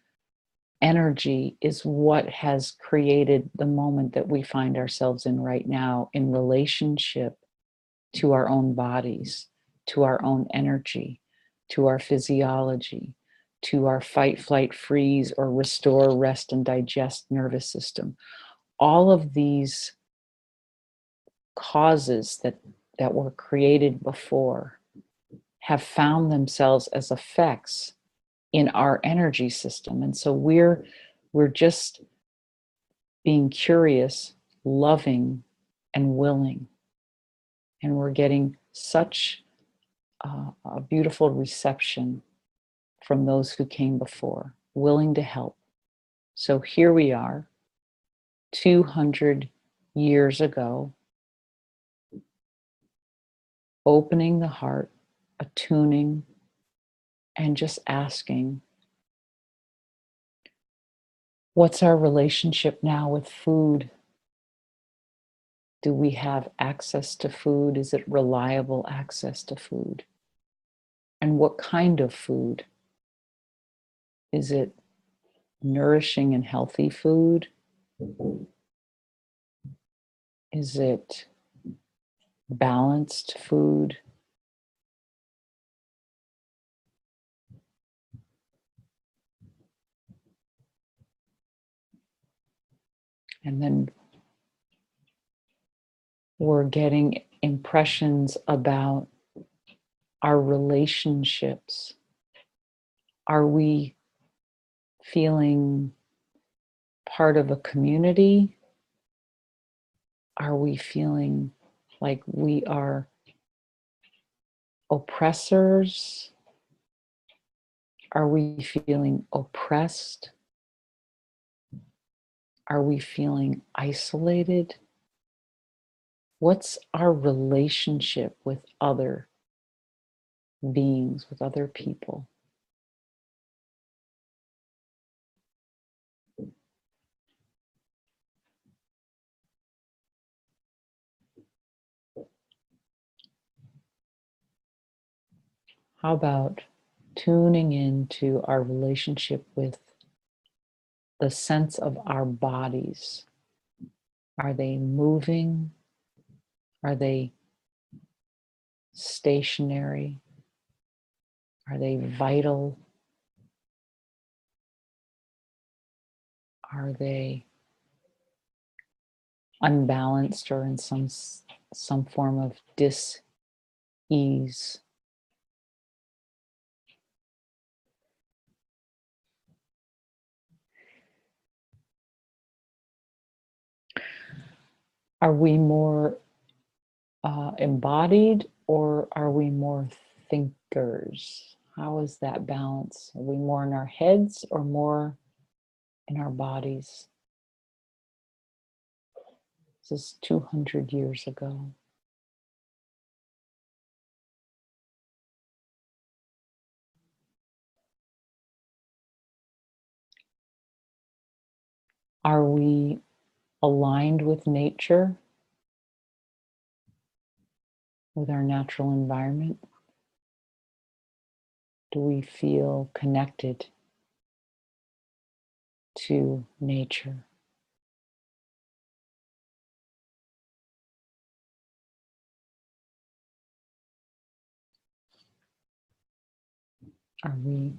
energy is what has created the moment that we find ourselves in right now in relationship to our own bodies, to our own energy, to our physiology, to our fight, flight, freeze, or restore, rest, and digest nervous system. All of these causes that were created before have found themselves as effects in our energy system. And so we're just being curious, loving, and willing. And we're getting such a beautiful reception from those who came before, willing to help. So here we are, 200 years ago, opening the heart, attuning, and just asking, what's our relationship now with food? Do we have access to food? Is it reliable access to food? And what kind of food? Is it nourishing and healthy food? Is it balanced food? And then we're getting impressions about our relationships. Are we feeling part of a community? Are we feeling like we are oppressors? Are we feeling oppressed? Are we feeling isolated? What's our relationship with other beings, with other people? How about tuning into our relationship with the sense of our bodies? Are they moving? Are they stationary? Are they vital? Are they unbalanced or in some form of dis-ease? Are we more embodied, or are we more thinkers? How is that balance? Are we more in our heads or more in our bodies? This is 200 years ago. Are we aligned with nature, with our natural environment? Do we feel connected to nature? Are we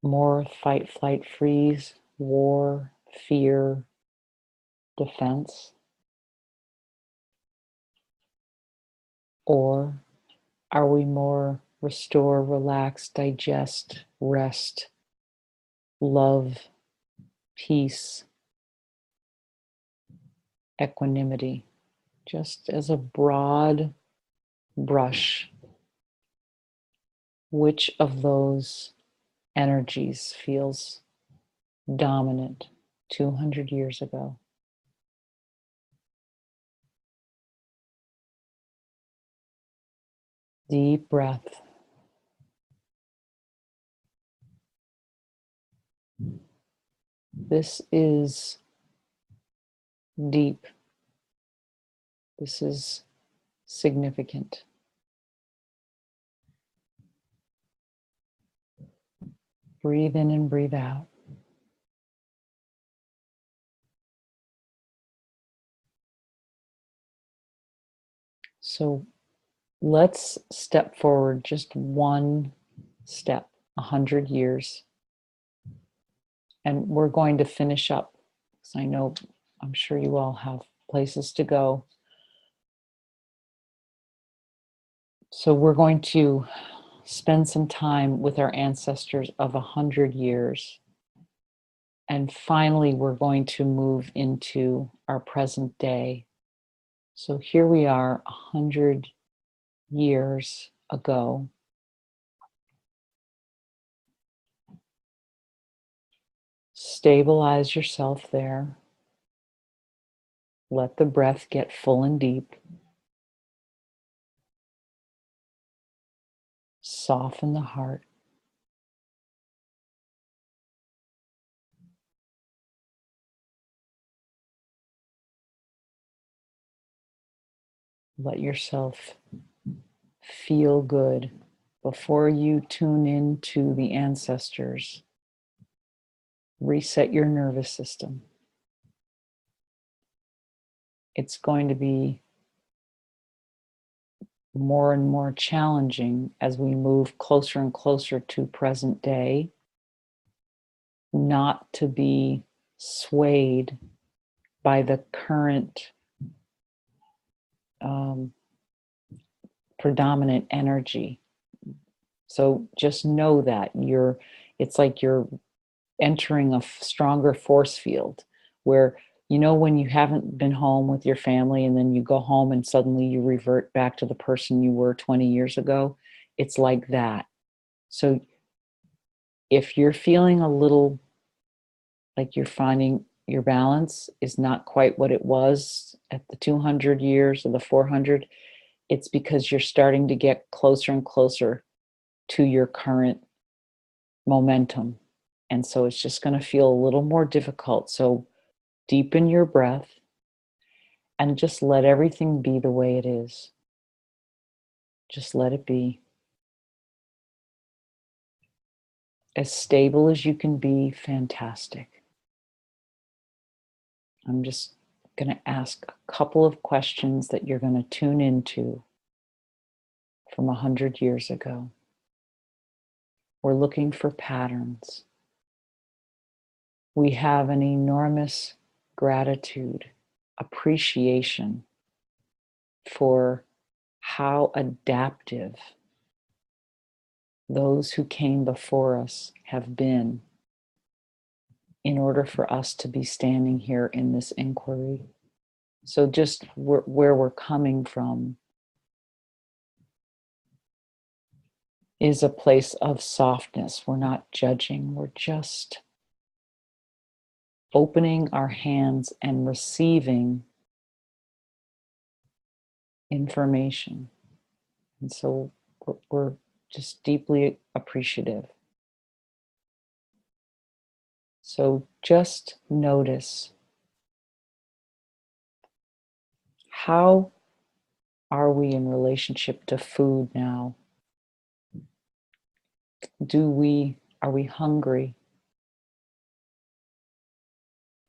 more fight, flight, freeze, war, fear, defense? Or are we more restore, relax, digest, rest, love, peace, equanimity? Just as a broad brush, which of those energies feels dominant 200 years ago? Deep breath. This is deep. This is significant. Breathe in and breathe out. So let's step forward just one step, 100 years. And we're going to finish up, because I know, I'm sure you all have places to go. So we're going to spend some time with our ancestors of 100 years. And finally, we're going to move into our present day. So here we are 100 years ago. Stabilize yourself there. Let the breath get full and deep. Soften the heart. Let yourself feel good before you tune into the ancestors. Reset your nervous system. It's going to be more and more challenging as we move closer and closer to present day, not to be swayed by the current predominant energy. So just know that it's like you're entering a stronger force field where, you know, when you haven't been home with your family and then you go home and suddenly you revert back to the person you were 20 years ago, it's like that. So if you're feeling a little like you're finding your balance is not quite what it was at the 200 years or the 400, it's because you're starting to get closer and closer to your current momentum. And so it's just going to feel a little more difficult. So deepen your breath and just let everything be the way it is. Just let it be. As stable as you can be, fantastic. I'm just going to ask a couple of questions that you're going to tune into from 100 years ago. We're looking for patterns. We have an enormous gratitude, appreciation for how adaptive those who came before us have been in order for us to be standing here in this inquiry. So just where we're coming from is a place of softness. We're not judging, we're just opening our hands and receiving information. And so we're just deeply appreciative. So just notice, how are we in relationship to food now? Are we hungry?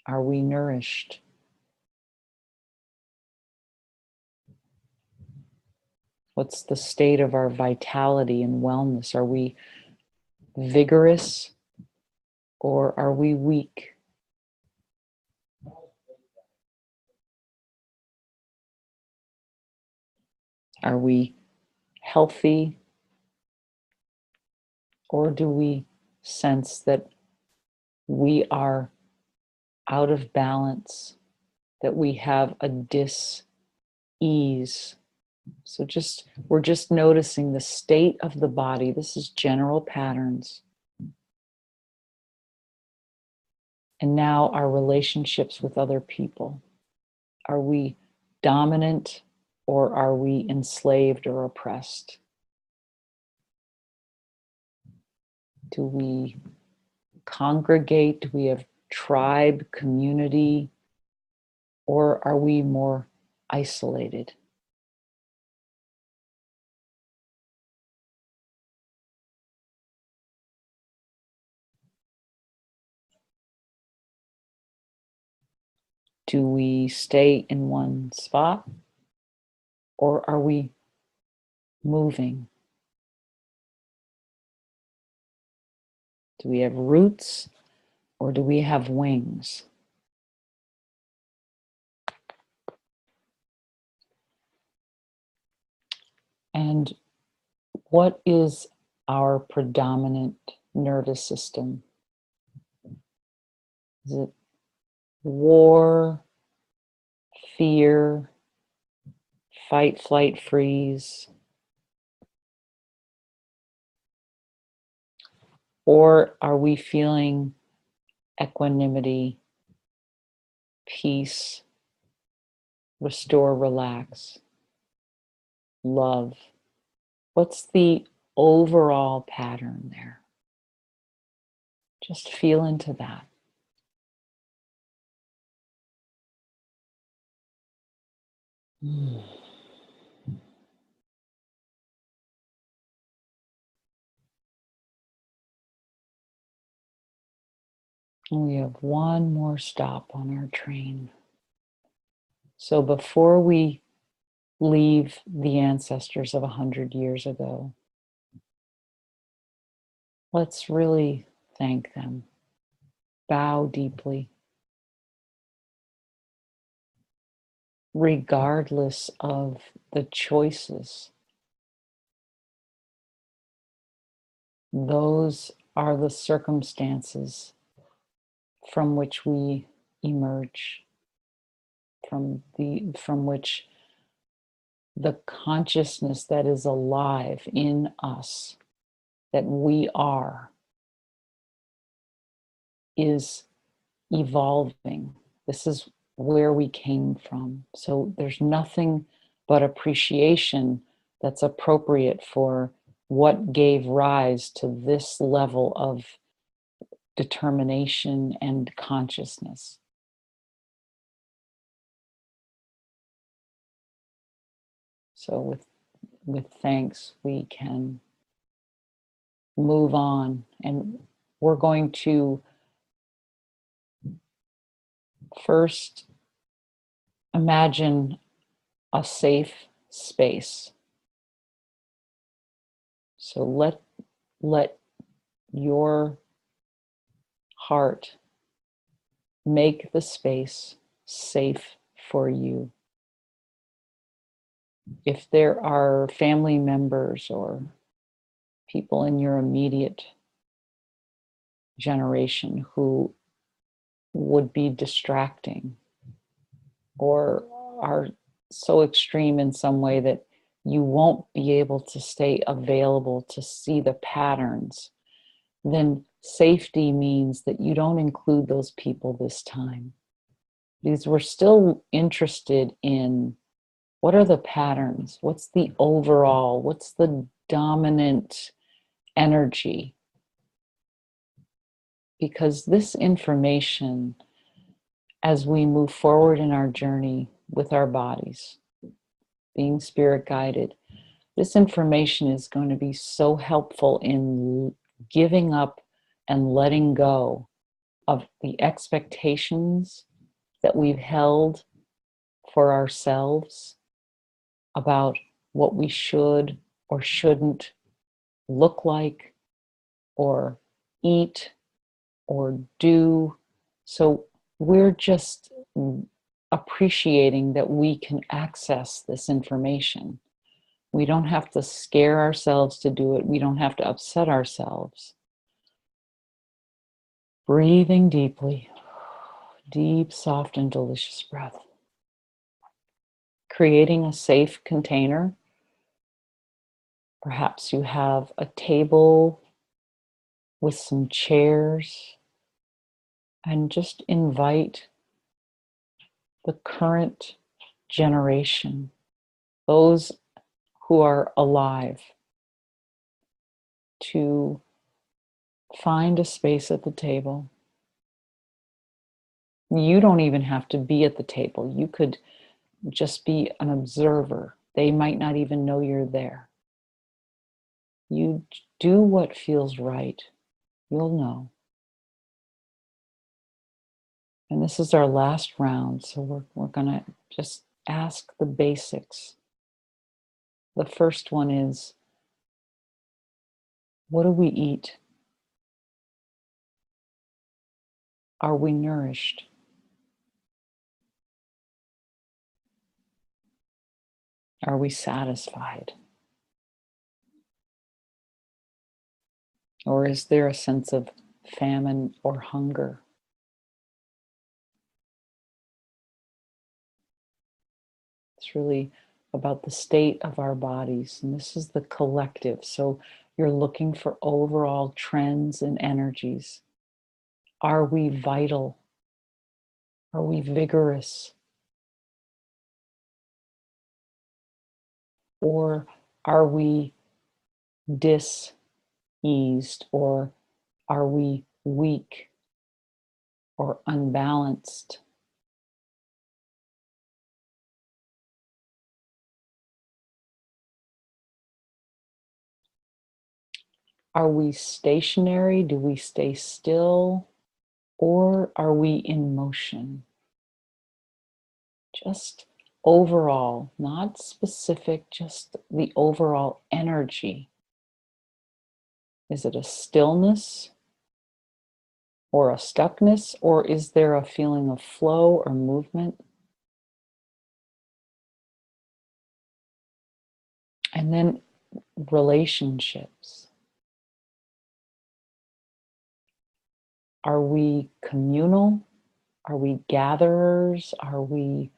Are we nourished? What's the state of our vitality and wellness? Are we vigorous or are we weak? Are we healthy or do we sense that we are out of balance, that we have a dis-ease? So we're just noticing the state of the body. This is general patterns. And now our relationships with other people. Are we dominant or are we enslaved or oppressed? Do we congregate? Do we have tribe, community, or are we more isolated? Do we stay in one spot or are we moving? Do we have roots or do we have wings? And what is our predominant nervous system? Is it war, fear, fight, flight, freeze? Or are we feeling equanimity, peace, restore, relax, love? What's the overall pattern there? Just feel into that. We have one more stop on our train. So before we leave the ancestors of 100 years ago, let's really thank them. Bow deeply. Regardless of the choices, those are the circumstances from which we emerge, from which the consciousness that is alive in us, that we are, is evolving. This is where we came from. So there's nothing but appreciation that's appropriate for what gave rise to this level of determination and consciousness. So with thanks, we can move on, and we're going to first imagine a safe space. So let your heart make the space safe for you. If there are family members or people in your immediate generation who would be distracting or are so extreme in some way that you won't be able to stay available to see the patterns, then safety means that you don't include those people this time. Because we're still interested in what are the patterns? What's the overall? What's the dominant energy? Because this information, as we move forward in our journey with our bodies, being spirit guided, this information is going to be so helpful in giving up and letting go of the expectations that we've held for ourselves about what we should or shouldn't look like or eat or do. So we're just appreciating that we can access this information. We don't have to scare ourselves to do it. We don't have to upset ourselves. Breathing deeply, deep, soft, and delicious breath. Creating a safe container. Perhaps you have a table with some chairs, and just invite the current generation, those who are alive, to find a space at the table. You don't even have to be at the table. You could just be an observer. They might not even know you're there. You do what feels right. You'll know. And this is our last round, so we're going to just ask the basics. The first one is, what do we eat? Are we nourished? Are we satisfied? Or is there a sense of famine or hunger? It's really about the state of our bodies, and this is the collective. So you're looking for overall trends and energies. Are we vital? Are we vigorous? Or are we dis-eased? Or are we weak or unbalanced? Are we stationary? Do we stay still? Or are we in motion? Just overall, not specific, just the overall energy. Is it a stillness or a stuckness, or is there a feeling of flow or movement? And then relationships. Are we communal? Are we gatherers? Are we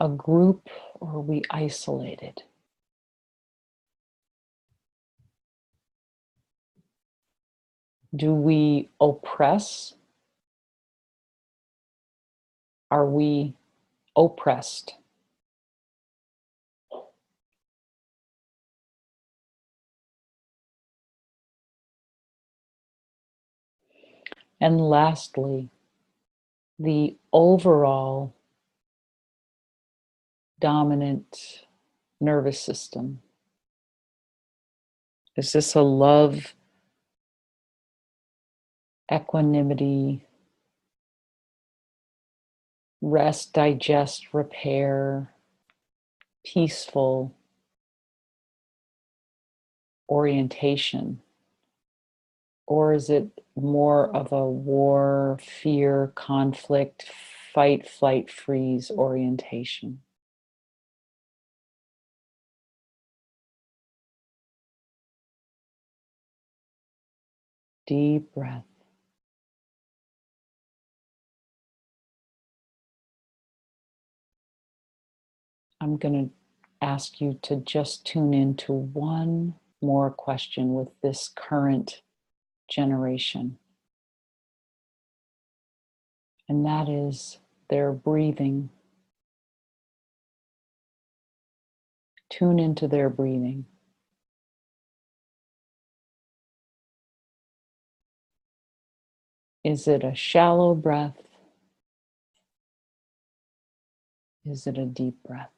a group, or are we isolated? Do we oppress? Are we oppressed? And lastly, the overall dominant nervous system. Is this a love, equanimity, rest, digest, repair, peaceful orientation? Or is it more of a war, fear, conflict, fight, flight, freeze orientation? Deep breath. I'm going to ask you to just tune into one more question with this current generation. And that is their breathing. Tune into their breathing. Is it a shallow breath? Is it a deep breath?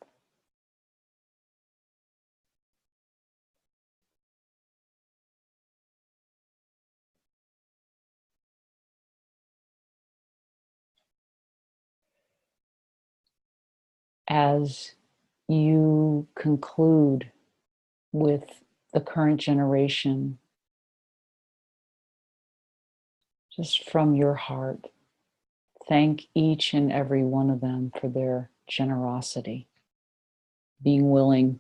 As you conclude with the current generation, just from your heart, thank each and every one of them for their generosity, being willing,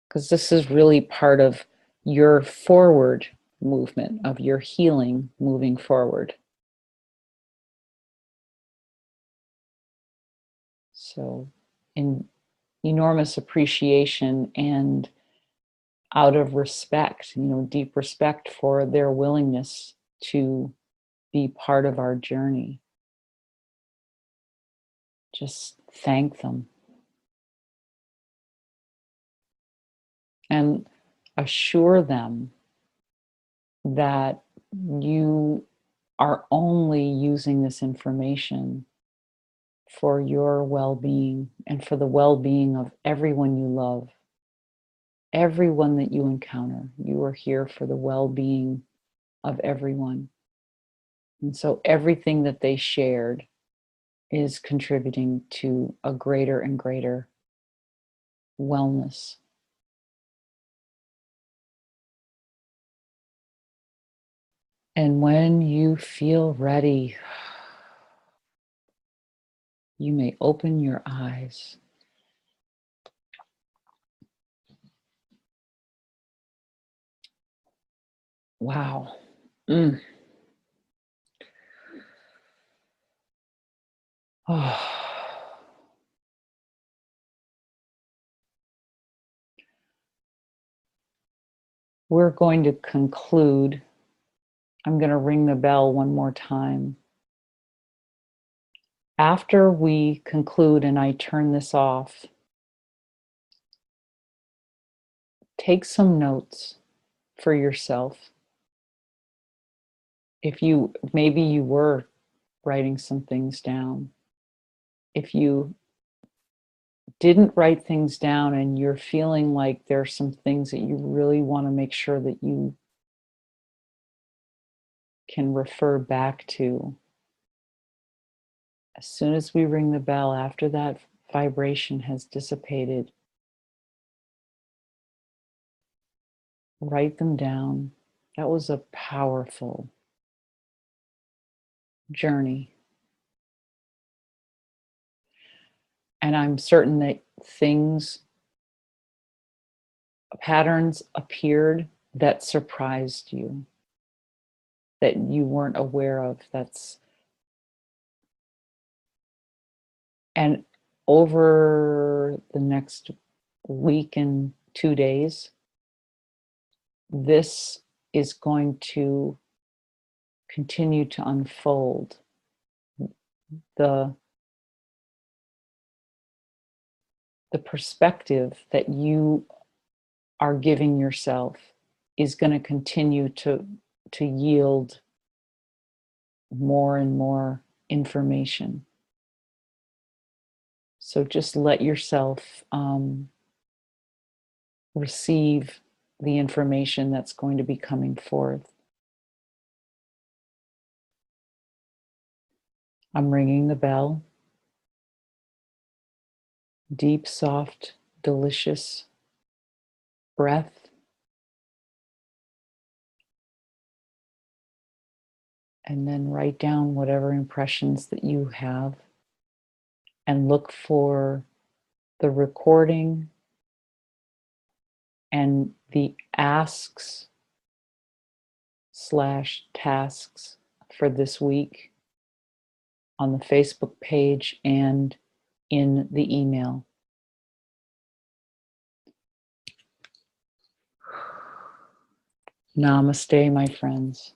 because this is really part of your forward movement, of your healing moving forward. So, in enormous appreciation and out of respect, deep respect for their willingness to be part of our journey. Just thank them. And assure them that you are only using this information for your well-being and for the well-being of everyone you love, everyone that you encounter. You are here for the well-being of everyone. And so everything that they shared is contributing to a greater and greater wellness. And when you feel ready, you may open your eyes. Wow. Mm. Oh. We're going to conclude. I'm going to ring the bell one more time. After we conclude and I turn this off, take some notes for yourself. Maybe you were writing some things down. If you didn't write things down and you're feeling like there's some things that you really want to make sure that you can refer back to, as soon as we ring the bell, after that vibration has dissipated, write them down. That was a powerful journey. And I'm certain that patterns appeared that surprised you, that you weren't aware of. And over the next week and 2 days, this is going to continue to unfold. The perspective that you are giving yourself is going to continue to yield more and more information. So just let yourself receive the information that's going to be coming forth. I'm ringing the bell. Deep, soft, delicious breath. And then write down whatever impressions that you have and look for the recording and the asks/tasks for this week on the Facebook page and in the email. Namaste, my friends.